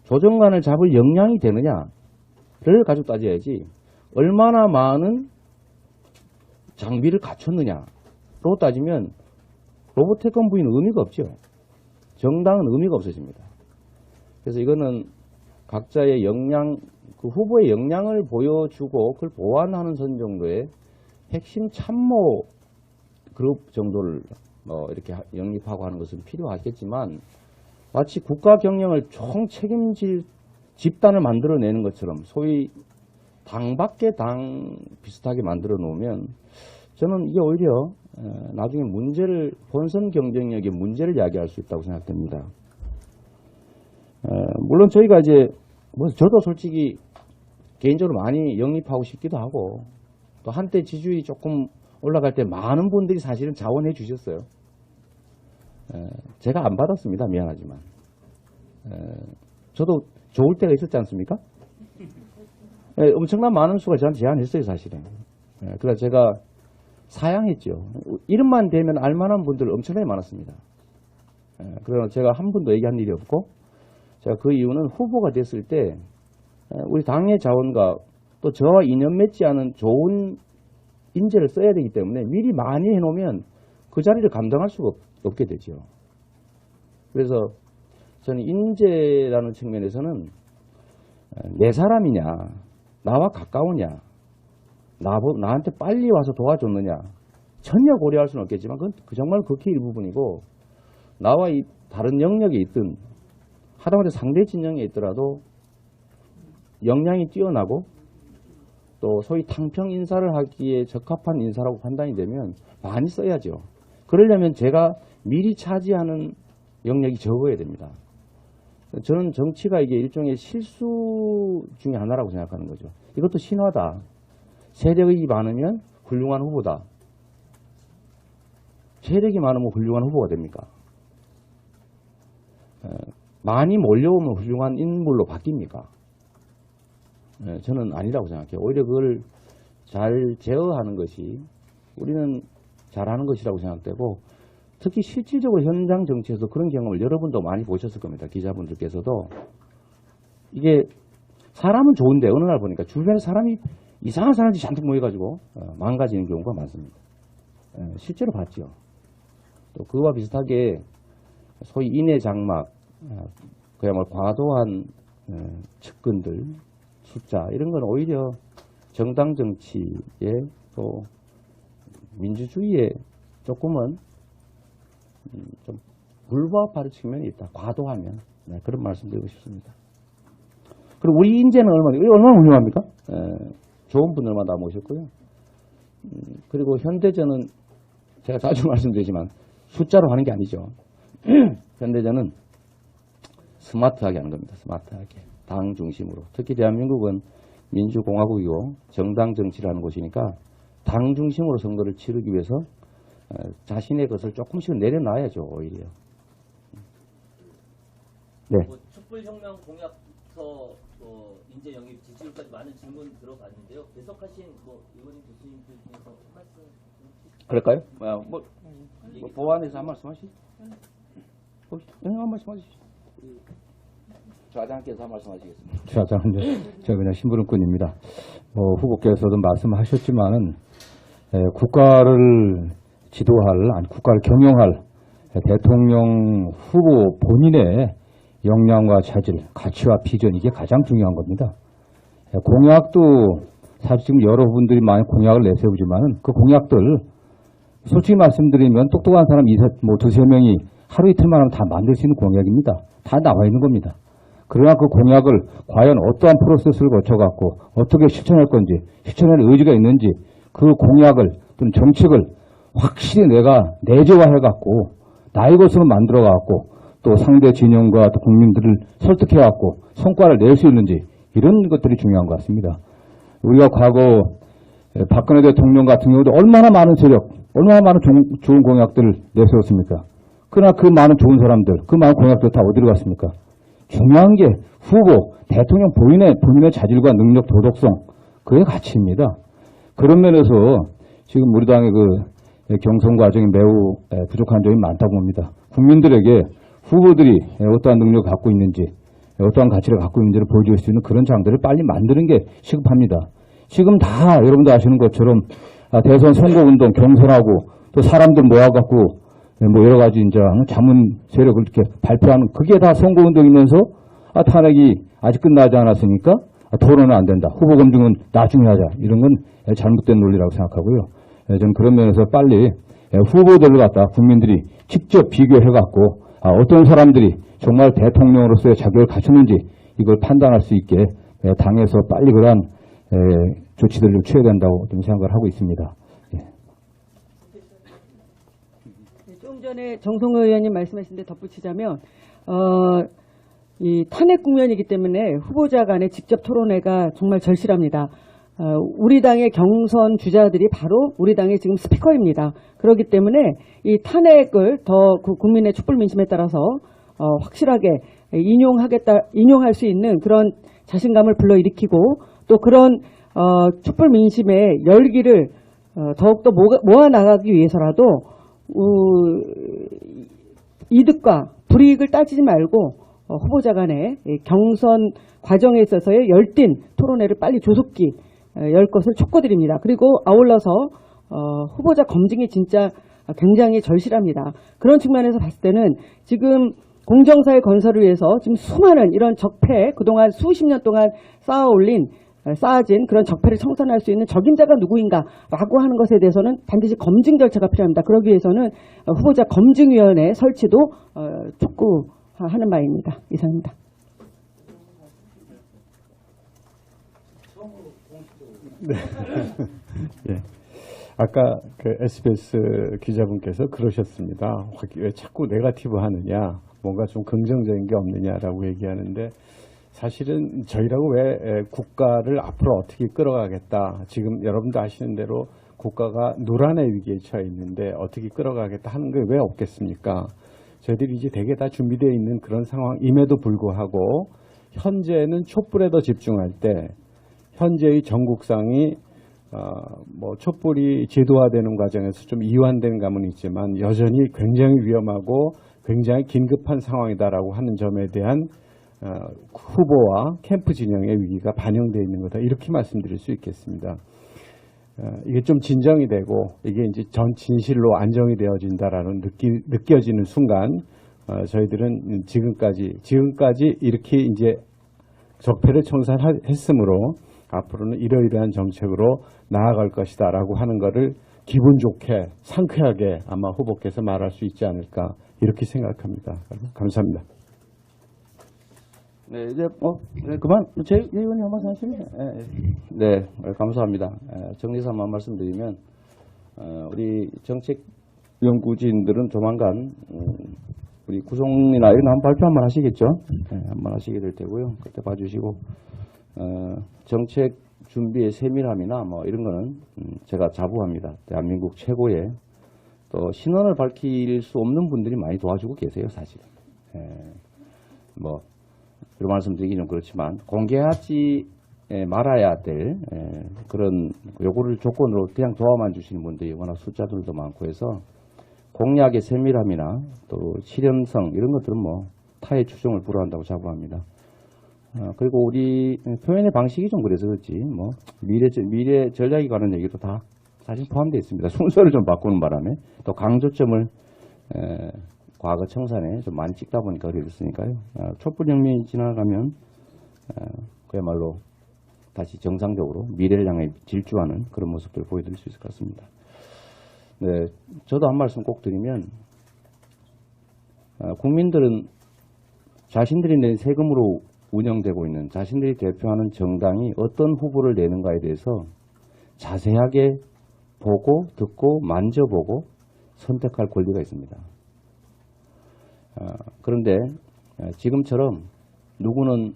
조정관을 잡을 역량이 되느냐를 가지고 따져야지 얼마나 많은 장비를 갖췄느냐로 따지면 로봇 태권부인 의미가 없죠. 정당은 의미가 없어집니다. 그래서 이거는 각자의 역량, 그 후보의 역량을 보여주고 그걸 보완하는 선 정도의 핵심 참모 그룹 정도를 이렇게 영입하고 하는 것은 필요하겠지만 마치 국가 경영을 총 책임질 집단을 만들어내는 것처럼 소위 당 밖의 당 비슷하게 만들어 놓으면 저는 이게 오히려 나중에 본선 경쟁력의 문제를 야기할 수 있다고 생각됩니다. 물론 저희가 이제 저도 솔직히 개인적으로 많이 영입하고 싶기도 하고 또 한때 지지율이 조금 올라갈 때 많은 분들이 사실은 자원해 주셨어요. 제가 안 받았습니다. 미안하지만. 저도 좋을 때가 있었지 않습니까? 엄청난 많은 수가 저한테 제안했어요. 사실은. 그래서 제가 사양했죠. 이름만 대면 알만한 분들 엄청나게 많았습니다. 그러나 제가 한 번도 얘기한 일이 없고 제가 그 이유는 후보가 됐을 때 우리 당의 자원과 또 저와 인연 맺지 않은 좋은 인재를 써야 되기 때문에 미리 많이 해놓으면 그 자리를 감당할 수가 없게 되죠. 그래서 저는 인재라는 측면에서는 내 사람이냐, 나와 가까우냐, 나한테 빨리 와서 도와줬느냐 전혀 고려할 수는 없겠지만 그건 정말 극히 일부분이고 나와 다른 영역에 있든 하다못해 상대 진영에 있더라도 역량이 뛰어나고 또 소위 탕평 인사를 하기에 적합한 인사라고 판단이 되면 많이 써야죠. 그러려면 제가 미리 차지하는 영역이 적어야 됩니다. 저는 정치가 이게 일종의 실수 중에 하나라고 생각하는 거죠. 이것도 신화다. 세력이 많으면 훌륭한 후보다. 세력이 많으면 훌륭한 후보가 됩니까? 많이 몰려오면 훌륭한 인물로 바뀝니까? 저는 아니라고 생각해요. 오히려 그걸 잘 제어하는 것이 우리는 잘하는 것이라고 생각되고 특히 실질적으로 현장 정치에서 그런 경험을 여러분도 많이 보셨을 겁니다. 기자분들께서도. 이게 사람은 좋은데 어느 날 보니까 주변에 사람이 이상한 사람들이 잔뜩 모여가지고 망가지는 경우가 많습니다. 실제로 봤죠. 또 그와 비슷하게 소위 인해 장막, 그야말로 과도한 측근들, 숫자 이런 건 오히려 정당 정치에 또 민주주의에 조금은 좀 불부합할 측면이 있다. 과도하면. 그런 말씀 드리고 싶습니다. 그리고 우리 인재는 얼마나 훌륭합니까? 좋은 분들만 다 모셨고요. 그리고 현대전은 제가 자주 말씀드리지만 숫자로 하는 게 아니죠. 현대전은 스마트하게 하는 겁니다. 스마트하게. 당 중심으로. 특히 대한민국은 민주공화국이고 정당 정치를 하는 곳이니까 당 중심으로 선거를 치르기 위해서 자신의 것을 조금씩 내려놔야죠, 오히려. 네. 뭐 촛불혁명 공약서 인재 영입 지지율까지 많은 질문 들어봤는데요. 계속하신 의원님 교수님들 중에서 한 말씀 그럴까요? 뭐 보완해서 한 말씀 하시죠. 한 말씀 하시죠. 좌장께서 한 말씀 하시겠습니다. 좌장은요, 제가 그냥 심부름꾼입니다. 후보께서도 말씀하셨지만은, 국가를 지도할, 아니, 국가를 경영할 대통령 후보 본인의 역량과 자질, 가치와 비전, 이게 가장 중요한 겁니다. 공약도 사실 지금 여러분들이 많이 공약을 내세우지만은 그 공약들, 솔직히 말씀드리면 똑똑한 사람 두세 명이 하루 이틀만 하면 다 만들 수 있는 공약입니다. 다 나와 있는 겁니다. 그러나 그 공약을 과연 어떠한 프로세스를 거쳐갖고 어떻게 실천할 건지, 실천할 의지가 있는지 그 공약을 또는 정책을 확실히 내가 내재화해갖고 나의 것으로 만들어갖고 또 상대 진영과 또 국민들을 설득해갖고 성과를 낼 수 있는지 이런 것들이 중요한 것 같습니다. 우리가 과거 박근혜 대통령 같은 경우도 얼마나 많은 세력, 얼마나 많은 좋은 공약들을 내세웠습니까? 그러나 그 많은 좋은 사람들, 그 많은 공약들 다 어디로 갔습니까? 중요한 게 후보, 대통령 본인의 자질과 능력, 도덕성, 그의 가치입니다. 그런 면에서 지금 우리 당의 그 경선 과정이 매우 부족한 점이 많다고 봅니다. 국민들에게 후보들이 어떠한 능력을 갖고 있는지, 어떠한 가치를 갖고 있는지를 보여줄 수 있는 그런 장들을 빨리 만드는 게 시급합니다. 지금 다 여러분도 아시는 것처럼 대선 선거운동 경선하고 또 사람들 모아갖고 여러 가지 이제 자문 세력을 이렇게 발표하는 그게 다 선거운동이면서 탄핵이 아직 끝나지 않았으니까 토론은 안 된다. 후보 검증은 나중에 하자. 이런 건 잘못된 논리라고 생각하고요. 저는 그런 면에서 빨리 후보들을 갖다 국민들이 직접 비교해갖고 어떤 사람들이 정말 대통령으로서의 자격을 갖추는지 이걸 판단할 수 있게 당에서 빨리 그러한 조치들을 좀 취해야 된다고 좀 생각을 하고 있습니다. 좀 전에 정성호 의원님 말씀하신 데 덧붙이자면 이 탄핵 국면이기 때문에 후보자 간의 직접 토론회가 정말 절실합니다. 우리 당의 경선 주자들이 바로 우리 당의 지금 스피커입니다. 그렇기 때문에 이 탄핵을 더 국민의 촛불 민심에 따라서 확실하게 인용할 수 있는 그런 자신감을 불러일으키고 또 그런 촛불 민심의 열기를 더욱더 모아나가기 위해서라도 이득과 불이익을 따지지 말고 후보자 간의 경선 과정에 있어서의 열띤 토론회를 빨리 조속히 열 것을 촉구드립니다. 그리고 아울러서 후보자 검증이 진짜 굉장히 절실합니다. 그런 측면에서 봤을 때는 지금 공정사회 건설을 위해서 지금 수많은 이런 적폐, 그동안 수십 년 동안 쌓아진 그런 적폐를 청산할 수 있는 적임자가 누구인가라고 하는 것에 대해서는 반드시 검증 절차가 필요합니다. 그러기 위해서는 후보자 검증위원회 설치도 촉구하는 바입니다. 이상입니다. 네. 예. 아까 그 SBS 기자분께서 그러셨습니다. 왜 자꾸 네거티브 하느냐, 뭔가 좀 긍정적인 게 없느냐라고 얘기하는데 사실은 저희라고 왜 국가를 앞으로 어떻게 끌어가겠다. 지금 여러분도 아시는 대로 국가가 노란의 위기에 처해 있는데 어떻게 끌어가겠다 하는 게 왜 없겠습니까? 저희들이 이제 되게 다 준비되어 있는 그런 상황임에도 불구하고 현재는 촛불에 더 집중할 때 현재의 전국상이 촛불이 제도화되는 과정에서 좀 이완된 감은 있지만 여전히 굉장히 위험하고 굉장히 긴급한 상황이다라고 하는 점에 대한 후보와 캠프 진영의 위기가 반영되어 있는 거다. 이렇게 말씀드릴 수 있겠습니다. 이게 좀 진정이 되고 이게 이제 전 진실로 안정이 되어진다라는 느껴지는 순간 저희들은 지금까지 이렇게 이제 적폐를 청산했으므로 앞으로는 이러이러한 정책으로 나아갈 것이다라고 하는 것을 기분 좋게 상쾌하게 아마 후보께서 말할 수 있지 않을까 이렇게 생각합니다. 감사합니다. 네, 이제 그만 제 의원님 한 말씀 하시면 네, 감사합니다. 정리삼아 한 말씀드리면 우리 정책연구진들은 조만간 우리 구성이나 이런 한 발표 한번 하시겠죠? 네, 한번 하시게 될 테고요. 그때 봐주시고 정책 준비의 세밀함이나 뭐 이런 거는 제가 자부합니다. 대한민국 최고의 또 신원을 밝힐 수 없는 분들이 많이 도와주고 계세요, 사실은. 뭐 이런 말씀드리기 좀 그렇지만 공개하지 말아야 될 그런 요구를 조건으로 그냥 도와만 주시는 분들이 워낙 숫자들도 많고 해서 공약의 세밀함이나 또 실현성 이런 것들은 뭐 타의 추종을 불허한다고 자부합니다. 그리고 우리 표현의 방식이 좀 그래서 그렇지 뭐 미래 전략이 가는 얘기도 다 사실 포함되어 있습니다. 순서를 좀 바꾸는 바람에 또 강조점을 과거 청산에 좀 많이 찍다 보니까 그렇게 됐으니까요. 촛불혁명이 지나가면 그야말로 다시 정상적으로 미래를 향해 질주하는 그런 모습들을 보여드릴 수 있을 것 같습니다. 네, 저도 한 말씀 꼭 드리면 국민들은 자신들이 낸 세금으로 운영되고 있는 자신들이 대표하는 정당이 어떤 후보를 내는가에 대해서 자세하게 보고 듣고 만져보고 선택할 권리가 있습니다. 그런데 지금처럼 누구는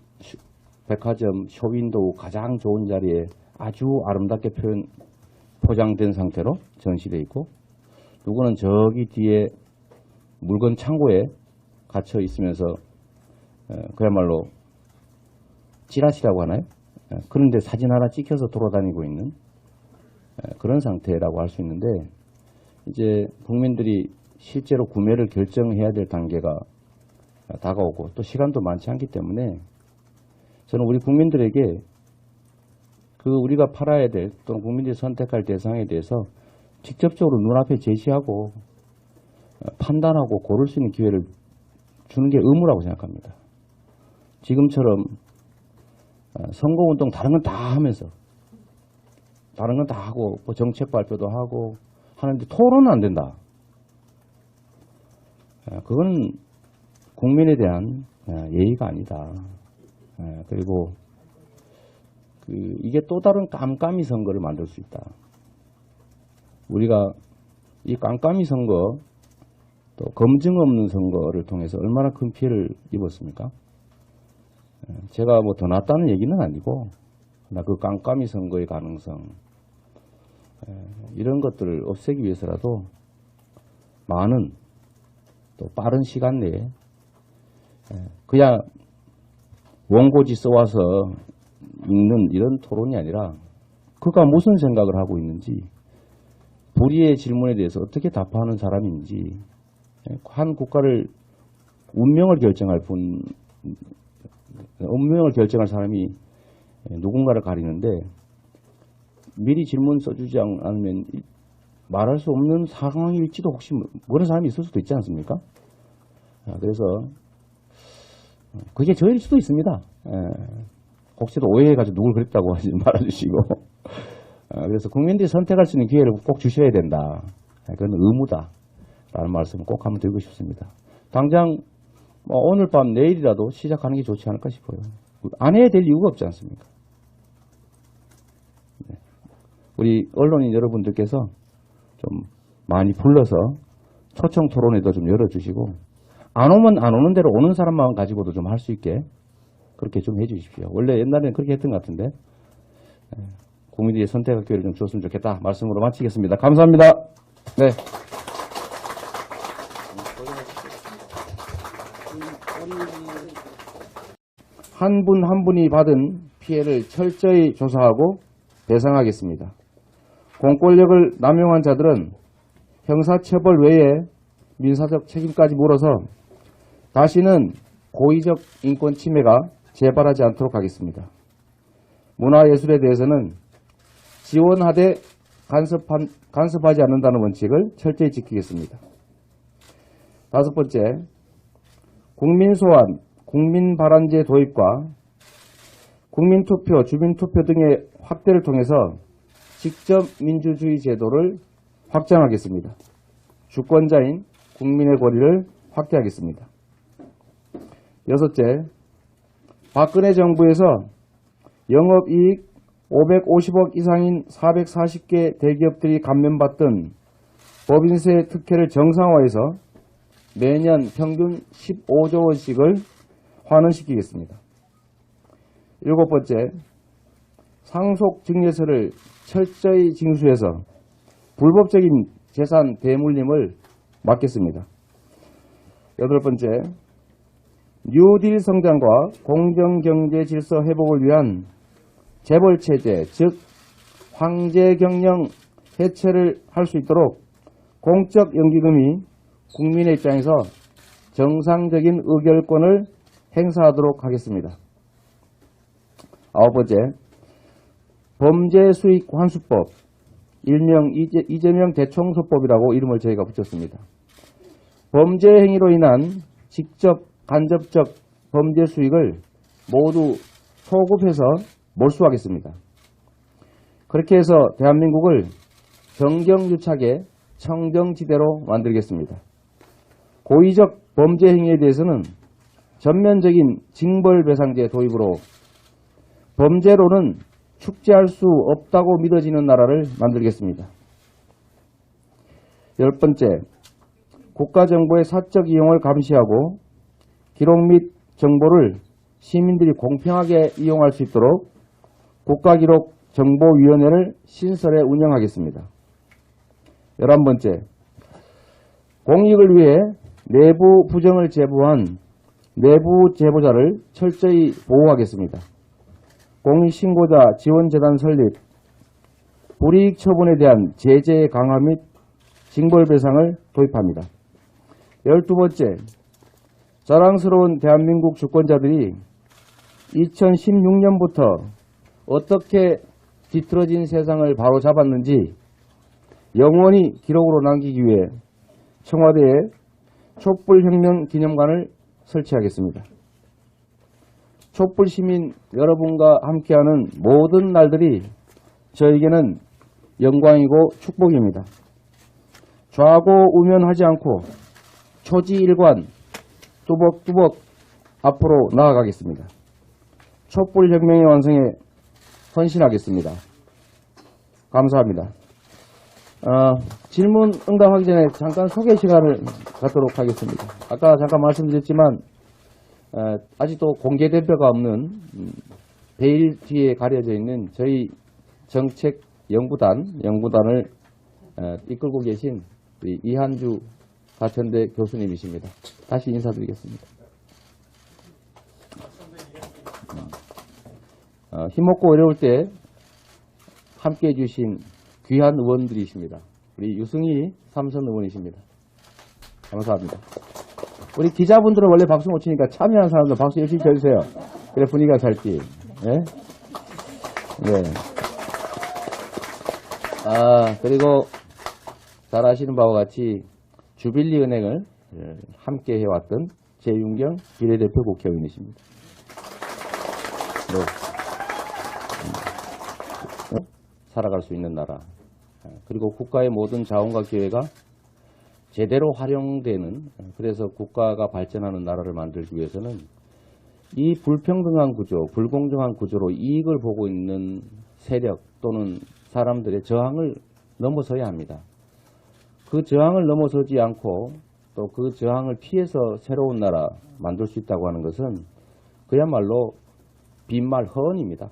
백화점 쇼윈도우 가장 좋은 자리에 아주 아름답게 포장된 상태로 전시되어 있고 누구는 저기 뒤에 물건 창고에 갇혀 있으면서 그야말로 찌라시라고 하나요? 그런데 사진 하나 찍혀서 돌아다니고 있는 그런 상태라고 할 수 있는데 이제 국민들이 실제로 구매를 결정해야 될 단계가 다가오고 또 시간도 많지 않기 때문에 저는 우리 국민들에게 그 우리가 팔아야 될 또는 국민들이 선택할 대상에 대해서 직접적으로 눈앞에 제시하고 판단하고 고를 수 있는 기회를 주는 게 의무라고 생각합니다. 지금처럼 선거운동 다른 건 다 하면서 다른 건 다 하고 뭐 정책 발표도 하고 하는데 토론은 안 된다. 그건 국민에 대한 예의가 아니다. 그리고 이게 또 다른 깜깜이 선거를 만들 수 있다. 우리가 이 깜깜이 선거 또 검증 없는 선거를 통해서 얼마나 큰 피해를 입었습니까? 제가 뭐 더 낫다는 얘기는 아니고 그 깜깜이 선거의 가능성 이런 것들을 없애기 위해서라도 많은 또 빠른 시간 내에 그냥 원고지 써와서 읽는 이런 토론이 아니라 그가 무슨 생각을 하고 있는지 불의의 질문에 대해서 어떻게 답하는 사람인지 한 국가를 운명을 결정할 사람이 누군가를 가리는데 미리 질문 써주지 않으면 말할 수 없는 상황일지도 혹시 모르는 사람이 있을 수도 있지 않습니까? 그래서 그게 저일 수도 있습니다. 혹시도 오해해가지고 누굴 그랬다고 하지 말아주시고 그래서 국민들이 선택할 수 있는 기회를 꼭 주셔야 된다. 그건 의무다라는 말씀을 꼭 한번 드리고 싶습니다. 당장 오늘 밤 내일이라도 시작하는 게 좋지 않을까 싶어요. 안 해야 될 이유가 없지 않습니까? 우리 언론인 여러분들께서 좀 많이 불러서 초청 토론회도 좀 열어주시고 안 오면 안 오는 대로 오는 사람만 가지고도 좀 할 수 있게 그렇게 좀 해주십시오. 원래 옛날에는 그렇게 했던 것 같은데 국민들이 선택할 기회를 좀 줬으면 좋겠다 말씀으로 마치겠습니다. 감사합니다. 네. 한 분 한 분이 받은 피해를 철저히 조사하고 배상하겠습니다. 공권력을 남용한 자들은 형사처벌 외에 민사적 책임까지 물어서 다시는 고의적 인권 침해가 재발하지 않도록 하겠습니다. 문화예술에 대해서는 지원하되 간섭하지 않는다는 원칙을 철저히 지키겠습니다. 다섯 번째, 국민소환, 국민발안제 도입과 국민투표, 주민투표 등의 확대를 통해서 직접 민주주의 제도를 확장하겠습니다. 주권자인 국민의 권리를 확대하겠습니다. 여섯째, 박근혜 정부에서 영업이익 550억 이상인 440개 대기업들이 감면받던 법인세 특혜를 정상화해서 매년 평균 15조 원씩을 환원시키겠습니다. 7번째, 상속 증여세를 철저히 징수해서 불법적인 재산 대물림을 막겠습니다. 8번째, 뉴딜 성장과 공정경제 질서 회복을 위한 재벌체제, 즉 황제경영 해체를 할 수 있도록 공적 연기금이 국민의 입장에서 정상적인 의결권을 행사하도록 하겠습니다. 9번째, 범죄수익환수법, 일명 이재명 대청소법이라고 이름을 저희가 붙였습니다. 범죄 행위로 인한 직접 간접적 범죄 수익을 모두 소급해서 몰수하겠습니다. 그렇게 해서 대한민국을 정경유착의 청정지대로 만들겠습니다. 고의적 범죄 행위에 대해서는 전면적인 징벌배상제 도입으로 범죄로는 축제할 수 없다고 믿어지는 나라를 만들겠습니다. 10번째, 국가정보의 사적 이용을 감시하고 기록 및 정보를 시민들이 공평하게 이용할 수 있도록 국가기록정보위원회를 신설해 운영하겠습니다. 11번째, 공익을 위해 내부 부정을 제보한 내부 제보자를 철저히 보호하겠습니다. 공익신고자 지원재단 설립, 불이익 처분에 대한 제재 강화 및 징벌배상을 도입합니다. 12번째, 자랑스러운 대한민국 주권자들이 2016년부터 어떻게 뒤틀어진 세상을 바로잡았는지 영원히 기록으로 남기기 위해 청와대에 촛불혁명 기념관을 설치하겠습니다. 촛불시민 여러분과 함께하는 모든 날들이 저에게는 영광이고 축복입니다. 좌고우면하지 않고 초지일관 뚜벅뚜벅 앞으로 나아가겠습니다. 촛불혁명의 완성에 헌신하겠습니다. 감사합니다. 질문 응답하기 전에 잠깐 소개 시간을 갖도록 하겠습니다. 아까 잠깐 말씀드렸지만 아직도 공개 대표가 없는 베일 뒤에 가려져 있는 저희 정책연구단을 이끌고 계신 우리 이한주 가천대 교수님이십니다. 다시 인사드리겠습니다. 힘없고 어려울 때 함께해 주신 귀한 의원들이십니다. 우리 유승희 삼선 의원이십니다. 감사합니다. 우리 기자분들은 원래 박수 못 치니까 참여한 사람들 박수 열심히 쳐주세요. 그래 분위기가 살지. 네? 네. 그리고 잘 아시는 바와 같이 주빌리 은행을 함께 해왔던 재윤경 비례대표 국회의원이십니다. 살아갈 수 있는 나라. 그리고 국가의 모든 자원과 기회가 제대로 활용되는, 그래서 국가가 발전하는 나라를 만들기 위해서는 이 불평등한 구조, 불공정한 구조로 이익을 보고 있는 세력 또는 사람들의 저항을 넘어서야 합니다. 그 저항을 넘어서지 않고 또 그 저항을 피해서 새로운 나라 만들 수 있다고 하는 것은 그야말로 빈말 허언입니다.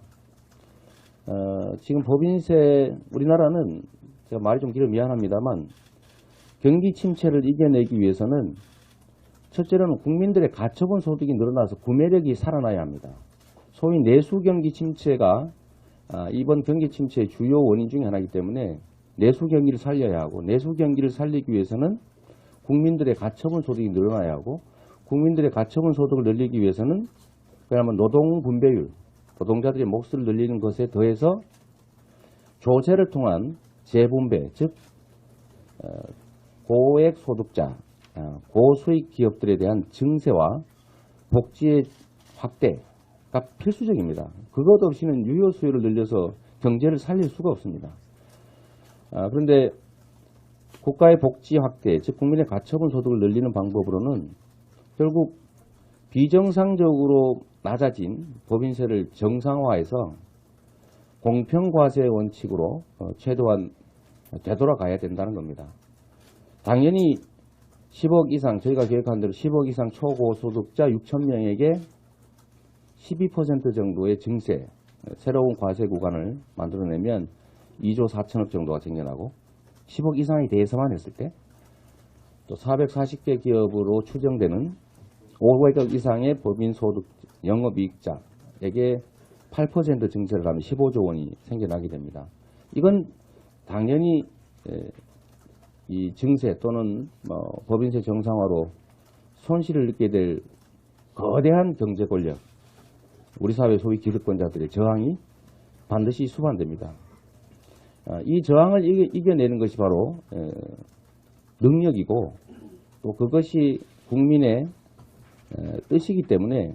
지금 법인세, 우리나라는 제가 말이 좀 길어 미안합니다만 경기 침체를 이겨내기 위해서는 첫째로는 국민들의 가처분 소득이 늘어나서 구매력이 살아나야 합니다. 소위 내수 경기 침체가 이번 경기 침체의 주요 원인 중에 하나이기 때문에 내수 경기를 살려야 하고, 내수 경기를 살리기 위해서는 국민들의 가처분 소득이 늘어나야 하고, 국민들의 가처분 소득을 늘리기 위해서는 그야말로 노동 분배율, 노동자들의 몫을 늘리는 것에 더해서 조세를 통한 재분배, 즉 고액 소득자, 고수익 기업들에 대한 증세와 복지의 확대가 필수적입니다. 그것 없이는 유효 수요를 늘려서 경제를 살릴 수가 없습니다. 그런데 국가의 복지 확대, 즉 국민의 가처분 소득을 늘리는 방법으로는 결국 비정상적으로 낮아진 법인세를 정상화해서 공평과세 원칙으로 최대한 되돌아가야 된다는 겁니다. 당연히 10억 이상, 저희가 계획한 대로 10억 이상 초고소득자 6,000명에게 12% 정도의 증세, 새로운 과세 구간을 만들어내면 2조 4천억 정도가 생겨나고 10억 이상이 대해서만 했을 때 또 440개 기업으로 추정되는 500억 이상의 법인소득 영업이익자에게 8% 증세를 하면 15조 원이 생겨나게 됩니다. 이건 당연히 이 증세 또는 법인세 정상화로 손실을 입게 될 거대한 경제 권력, 우리 사회 소위 기득권자들의 저항이 반드시 수반됩니다. 이 저항을 이겨내는 것이 바로 능력이고 또 그것이 국민의 뜻이기 때문에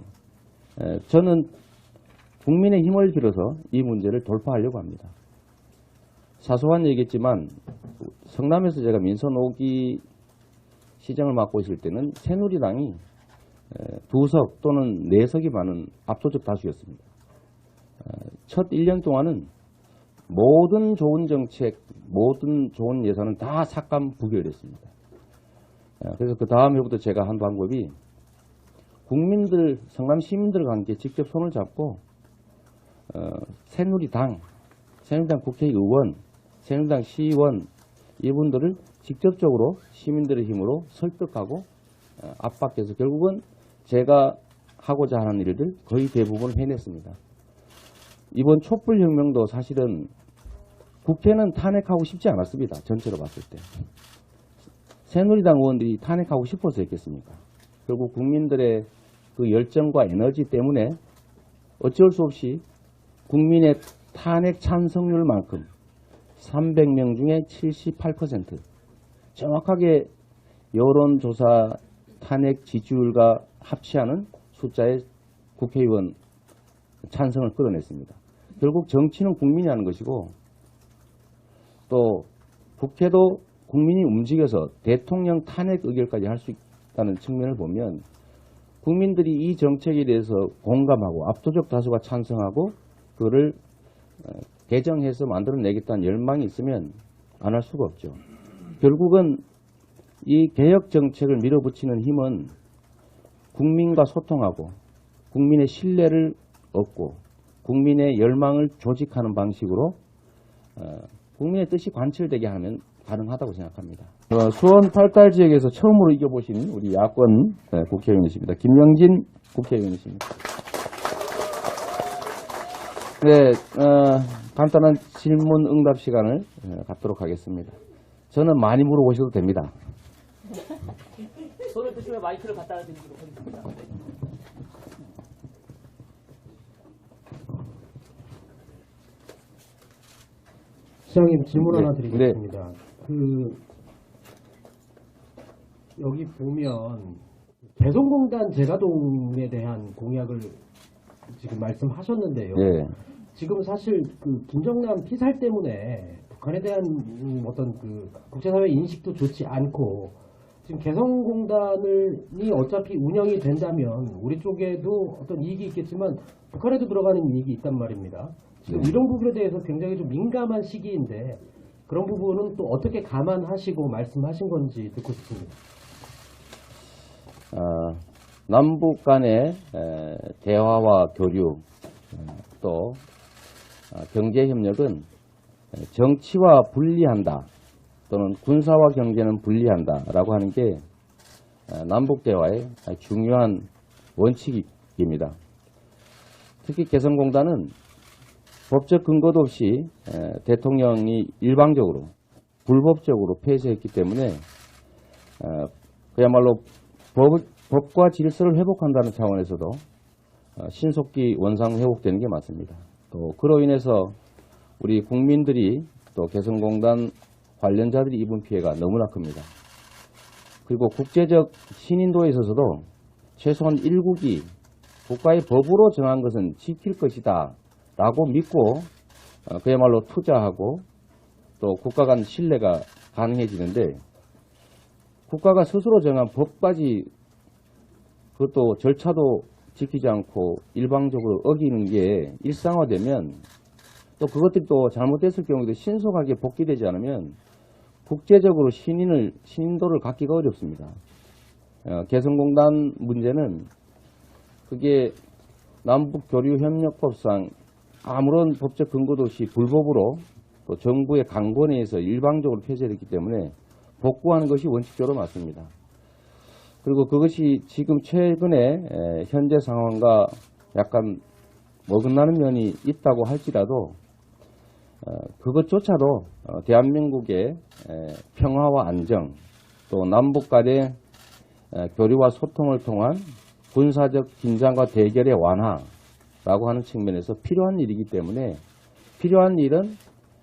저는 국민의 힘을 빌어서 이 문제를 돌파하려고 합니다. 사소한 얘기겠지만 성남에서 제가 민선 5기 시장을 맡고 있을 때는 새누리당이 2석 또는 4석이 많은 압도적 다수였습니다. 첫 1년 동안은 모든 좋은 정책, 모든 좋은 예산은 다 삭감 부결됐습니다. 그래서 그 다음 해부터 제가 한 방법이 국민들, 성남 시민들과 함께 직접 손을 잡고 새누리당 국회의원, 새누리당 시의원 이분들을 직접적으로 시민들의 힘으로 설득하고 압박해서 결국은 제가 하고자 하는 일들 거의 대부분 해냈습니다. 이번 촛불혁명도 사실은 국회는 탄핵하고 싶지 않았습니다. 전체로 봤을 때. 새누리당 의원들이 탄핵하고 싶어서 했겠습니까? 결국 국민들의 그 열정과 에너지 때문에 어쩔 수 없이 국민의 탄핵 찬성률만큼 300명 중에 78% 정확하게 여론조사 탄핵 지지율과 합치하는 숫자의 국회의원 찬성을 끌어냈습니다. 결국 정치는 국민이 하는 것이고 또 국회도 국민이 움직여서 대통령 탄핵 의결까지 할 수 있다는 측면을 보면 국민들이 이 정책에 대해서 공감하고 압도적 다수가 찬성하고 그거를 개정해서 만들어내겠다는 열망이 있으면 안 할 수가 없죠. 결국은 이 개혁 정책을 밀어붙이는 힘은 국민과 소통하고 국민의 신뢰를 얻고 국민의 열망을 조직하는 방식으로 국민의 뜻이 관철되게 하면 가능하다고 생각합니다. 수원 8달 지역에서 처음으로 이겨보신 우리 야권 국회의원이십니다. 김영진 국회의원이십니다. 네, 간단한 질문 응답 시간을 갖도록 하겠습니다. 저는 많이 물어보셔도 됩니다. 손을 드시면 마이크를 갖다 드리도록 하겠습니다. 시장님 질문 하나 네. 드리겠습니다. 여기 보면 개성공단 재가동에 대한 공약을 지금 말씀하셨는데요. 네. 지금 사실 김정남 피살 때문에 북한에 대한 어떤 국제사회 인식도 좋지 않고 지금 개성공단이 어차피 운영이 된다면 우리 쪽에도 어떤 이익이 있겠지만 북한에도 들어가는 이익이 있단 말입니다. 지금 이런 부분에 대해서 굉장히 좀 민감한 시기인데 그런 부분은 또 어떻게 감안하시고 말씀하신 건지 듣고 싶습니다. 남북 간의 대화와 교류 또 경제협력은 정치와 분리한다 또는 군사와 경제는 분리한다라고 하는 게 남북 대화의 중요한 원칙입니다. 특히 개성공단은 법적 근거도 없이 대통령이 일방적으로 불법적으로 폐쇄했기 때문에 그야말로 법과 질서를 회복한다는 차원에서도 신속히 원상 회복되는 게 맞습니다. 또 그로 인해서 우리 국민들이 또 개성공단 관련자들이 입은 피해가 너무나 큽니다. 그리고 국제적 신인도에 있어서도 최소한 1국이 국가의 법으로 정한 것은 지킬 것이다 라고 믿고 그야말로 투자하고 또 국가 간 신뢰가 가능해지는데 국가가 스스로 정한 법까지 그것도 절차도 지키지 않고 일방적으로 어기는 게 일상화되면 또 그것들이 또 잘못됐을 경우에도 신속하게 복귀되지 않으면 국제적으로 신인도를 갖기가 어렵습니다. 개성공단 문제는 그게 남북교류협력법상 아무런 법적 근거도 없이 불법으로 또 정부의 강권에 의해서 일방적으로 폐쇄됐기 때문에 복구하는 것이 원칙적으로 맞습니다. 그리고 그것이 지금 최근에 현재 상황과 약간 어긋나는 면이 있다고 할지라도 그것조차도 대한민국의 평화와 안정 또 남북 간의 교류와 소통을 통한 군사적 긴장과 대결의 완화라고 하는 측면에서 필요한 일이기 때문에 필요한 일은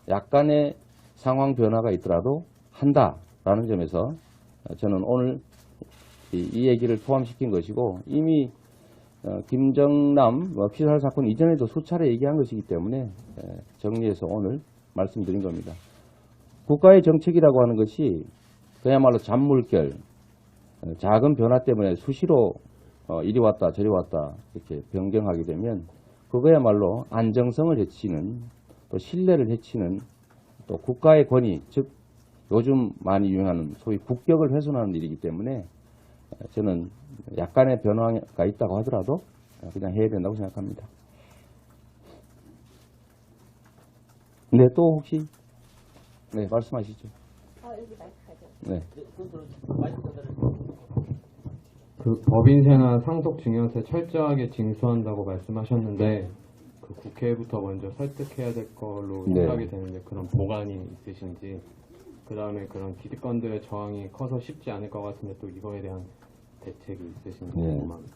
약간의 상황 변화가 있더라도 한다라는 점에서 저는 오늘 이 얘기를 포함시킨 것이고 이미 김정남 피살 사건 이전에도 수차례 얘기한 것이기 때문에 정리해서 오늘 말씀드린 겁니다. 국가의 정책이라고 하는 것이 그야말로 잔물결, 작은 변화 때문에 수시로 이리 왔다 저리 왔다 이렇게 변경하게 되면 그거야말로 안정성을 해치는 또 신뢰를 해치는 또 국가의 권위, 즉 요즘 많이 유행하는 소위 국격을 훼손하는 일이기 때문에 저는 약간의 변화가 있다고 하더라도 그냥 해야 된다고 생각합니다. 네, 또 혹시 네 말씀하시죠. 여기 마이크 가져. 네. 그 법인세나 상속 증여세 철저하게 징수한다고 말씀하셨는데 그 국회부터 먼저 설득해야 될 걸로 네. 생각이 되는데 그런 보관이 있으신지 그 다음에 그런 기득권들의 저항이 커서 쉽지 않을 것 같은데 또 이거에 대한 대책이 있으신지 네. 궁금합니다.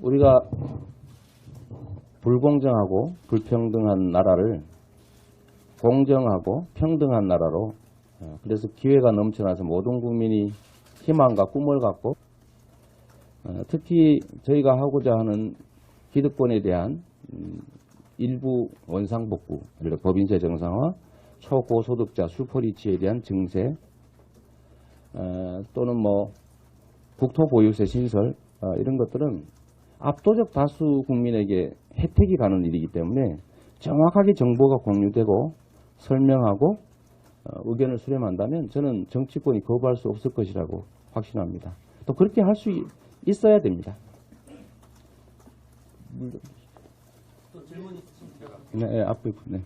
우리가 불공정하고 불평등한 나라를 공정하고 평등한 나라로 그래서 기회가 넘쳐나서 모든 국민이 희망과 꿈을 갖고 특히 저희가 하고자 하는 기득권에 대한 일부 원상복구, 법인세 정상화, 초고소득자 슈퍼리치에 대한 증세 또는 뭐 국토보유세 신설 이런 것들은 압도적 다수 국민에게 혜택이 가는 일이기 때문에 정확하게 정보가 공유되고 설명하고 의견을 수렴한다면 저는 정치권이 거부할 수 없을 것이라고 확신합니다. 또 그렇게 할 수 있어야 됩니다. 또 질문 있으십니까? 네, 앞에 네.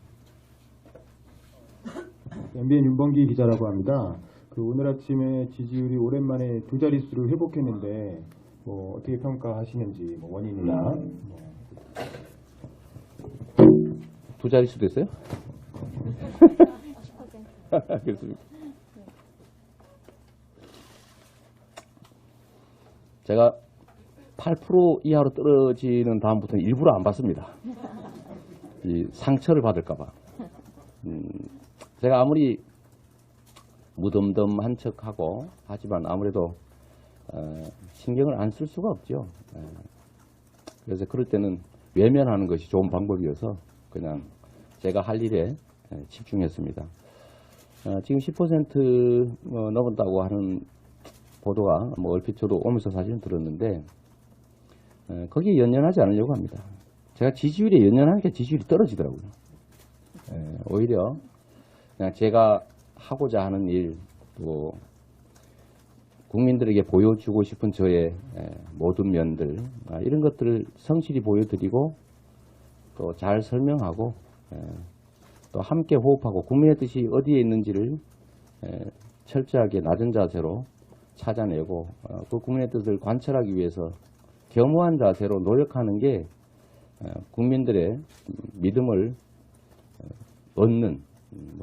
MBN 윤범기 기자라고 합니다. 그 오늘 아침에 지지율이 오랜만에 두 자릿수를 회복했는데 뭐 어떻게 평가하시는지 뭐 원인이나 두 자릿수 됐어요? 그렇습니까? 제가 8% 이하로 떨어지는 다음부터는 일부러 안 받습니다. 이 상처를 받을까봐. 제가 아무리 무덤덤한 척하고 하지만 아무래도 신경을 안 쓸 수가 없죠. 그래서 그럴 때는 외면하는 것이 좋은 방법이어서 그냥 제가 할 일에 집중했습니다. 지금 10% 넘었다고 하는 보도가 뭐 얼핏 저도 오면서 사실은 들었는데 거기에 연연하지 않으려고 합니다. 제가 지지율에 연연하니까 지지율이 떨어지더라고요. 오히려 그냥 제가 하고자 하는 일, 또 국민들에게 보여주고 싶은 저의 모든 면들 이런 것들을 성실히 보여드리고 또 잘 설명하고 또 함께 호흡하고 국민의 뜻이 어디에 있는지를 철저하게 낮은 자세로 찾아내고 그 국민의 뜻을 관철하기 위해서 겸허한 자세로 노력하는 게 국민들의 믿음을 얻는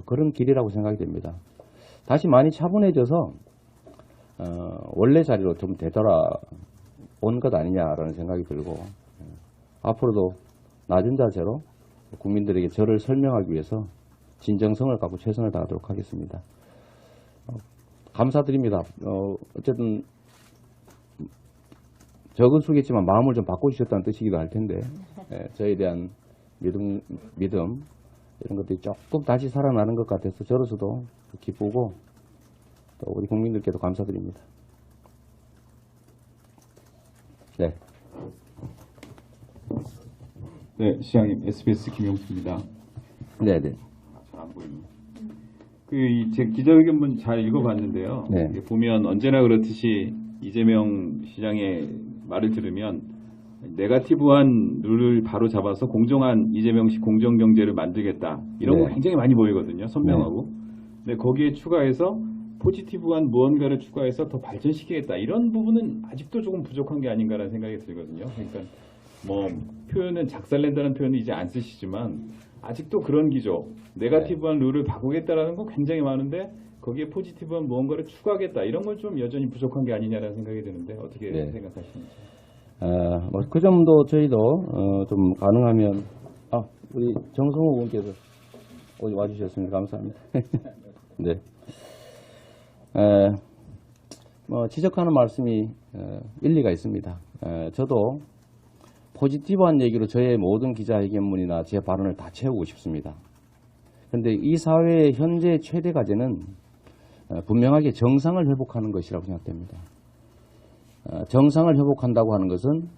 그런 길이라고 생각이 됩니다. 다시 많이 차분해져서 원래 자리로 좀 되돌아온 것 아니냐라는 생각이 들고 앞으로도 낮은 자세로 국민들에게 저를 설명하기 위해서 진정성을 갖고 최선을 다하도록 하겠습니다. 감사드립니다. 어쨌든 적은 수겠지만 마음을 좀 바꿔주셨다는 뜻이기도 할 텐데 저에 대한 믿음 이런 것들이 조금 다시 살아나는 것 같아서 저로서도 기쁘고 또 우리 국민들께도 감사드립니다. 네. 네, 시장님 SBS 김용수입니다. 네네. 잘 안 보이네. 제 기자회견문 잘 읽어봤는데요. 네. 이게 보면 언제나 그렇듯이 이재명 시장의 말을 들으면 네거티브한 룰을 바로 잡아서 공정한 이재명식 공정경제를 만들겠다. 이런 거 네. 굉장히 많이 보이거든요. 선명하고. 근데 거기에 추가해서 포지티브한 무언가를 추가해서 더 발전시키겠다. 이런 부분은 아직도 조금 부족한 게 아닌가라는 생각이 들거든요. 그러니까 뭐 표현은 작살낸다는 표현은 이제 안 쓰시지만 아직도 그런 기조, 네거티브한 룰을 바꾸겠다라는 거 굉장히 많은데 거기에 포지티브한 무언가를 추가하겠다. 이런 걸 좀 여전히 부족한 게 아니냐라는 생각이 드는데 어떻게 네. 생각하시는지. 뭐 그 점도 저희도 좀 가능하면 우리 정성호 의원께서 오늘 와주셨습니다. 감사합니다. 네. 뭐 지적하는 말씀이 일리가 있습니다. 저도 포지티브한 얘기로 저의 모든 기자회견문이나 제 발언을 다 채우고 싶습니다. 그런데 이 사회의 현재 최대 과제는 분명하게 정상을 회복하는 것이라고 생각됩니다. 정상을 회복한다고 하는 것은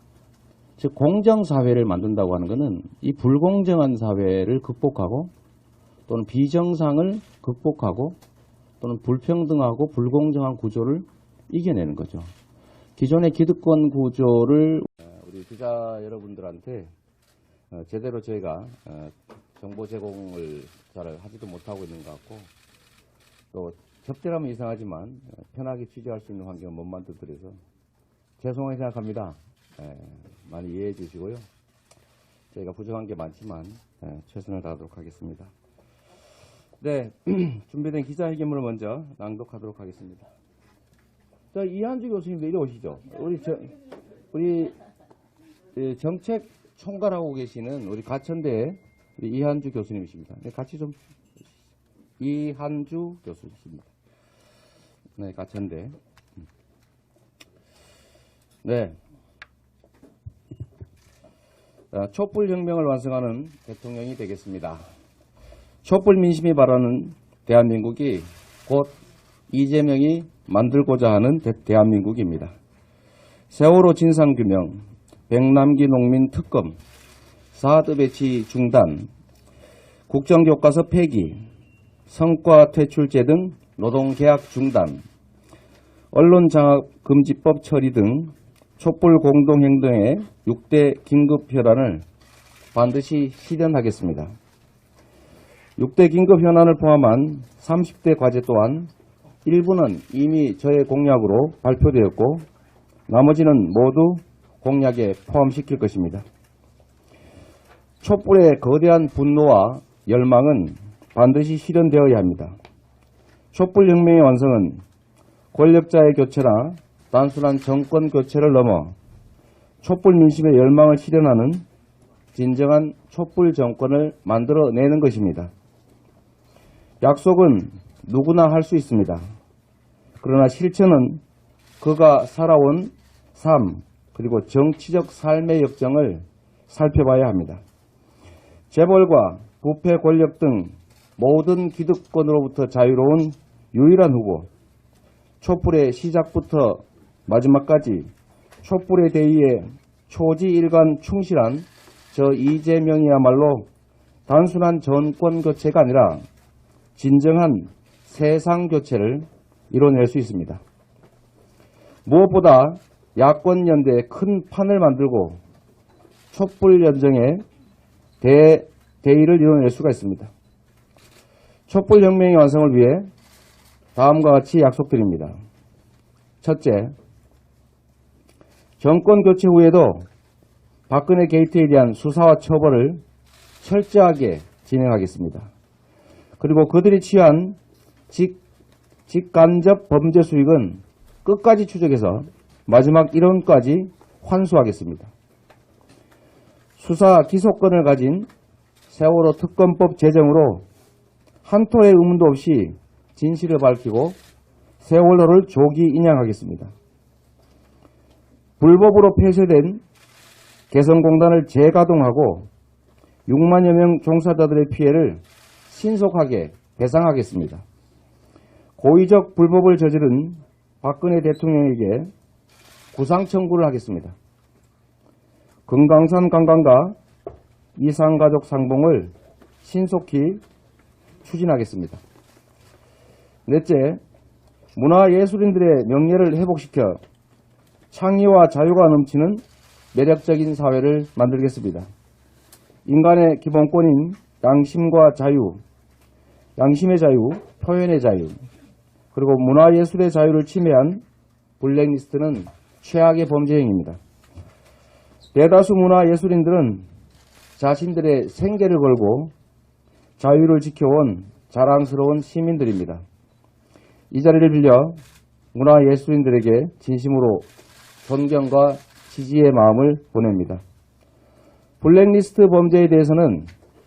즉 공정사회를 만든다고 하는 것은 이 불공정한 사회를 극복하고 또는 비정상을 극복하고 또는 불평등하고 불공정한 구조를 이겨내는 거죠. 기존의 기득권 구조를 우리 기자 여러분들한테 제대로 저희가 정보 제공을 잘 하지도 못하고 있는 것 같고 또 적절하면 이상하지만 편하게 취재할 수 있는 환경을 못 만들어드려서 죄송하게 생각합니다. 많이 이해해 주시고요. 저희가 부족한 게 많지만 최선을 다하도록 하겠습니다. 네, 준비된 기자회견문을 먼저 낭독하도록 하겠습니다. 자, 이한주 교수님도 이리 오시죠. 우리 정책 총괄하고 계시는 우리 가천대 우리 이한주 교수님이십니다. 네, 같이 좀 이한주 교수님입니다. 네, 가천대. 네. 촛불혁명을 완성하는 대통령이 되겠습니다. 촛불 민심이 바라는 대한민국이 곧 이재명이 만들고자 하는 대한민국입니다. 세월호 진상규명, 백남기 농민 특검, 사드 배치 중단, 국정교과서 폐기, 성과 퇴출제 등 노동계약 중단, 언론장악금지법 처리 등 촛불 공동행동의 6대 긴급현안을 반드시 실현하겠습니다. 6대 긴급현안을 포함한 30대 과제 또한 일부는 이미 저의 공약으로 발표되었고 나머지는 모두 공약에 포함시킬 것입니다. 촛불의 거대한 분노와 열망은 반드시 실현되어야 합니다. 촛불혁명의 완성은 권력자의 교체나 단순한 정권 교체를 넘어 촛불 민심의 열망을 실현하는 진정한 촛불 정권을 만들어내는 것입니다. 약속은 누구나 할 수 있습니다. 그러나 실천은 그가 살아온 삶 그리고 정치적 삶의 역정을 살펴봐야 합니다. 재벌과 부패 권력 등 모든 기득권으로부터 자유로운 유일한 후보, 촛불의 시작부터 마지막까지 촛불의 대의에 초지일관 충실한 저 이재명이야말로 단순한 정권 교체가 아니라 진정한 세상 교체를 이뤄낼 수 있습니다. 무엇보다 야권 연대의 큰 판을 만들고 촛불 연정의 대의를 이뤄낼 수가 있습니다. 촛불 혁명의 완성을 위해 다음과 같이 약속드립니다. 첫째, 정권 교체 후에도 박근혜 게이트에 대한 수사와 처벌을 철저하게 진행하겠습니다. 그리고 그들이 취한 직간접 범죄 수익은 끝까지 추적해서 마지막 1원까지 환수하겠습니다. 수사 기소권을 가진 세월호 특검법 제정으로 한 토의 의문도 없이 진실을 밝히고 세월호를 조기 인양하겠습니다. 불법으로 폐쇄된 개성공단을 재가동하고 6만여 명 종사자들의 피해를 신속하게 배상하겠습니다. 고의적 불법을 저지른 박근혜 대통령에게 구상 청구를 하겠습니다. 금강산 관광과 이산가족 상봉을 신속히 추진하겠습니다. 넷째, 문화예술인들의 명예를 회복시켜 창의와 자유가 넘치는 매력적인 사회를 만들겠습니다. 인간의 기본권인 양심과 자유, 양심의 자유, 표현의 자유, 그리고 문화예술의 자유를 침해한 블랙리스트는 최악의 범죄 행위입니다. 대다수 문화예술인들은 자신들의 생계를 걸고 자유를 지켜온 자랑스러운 시민들입니다. 이 자리를 빌려 문화예술인들에게 진심으로 존경과 지지의 마음을 보냅니다. 블랙리스트 범죄에 대해서는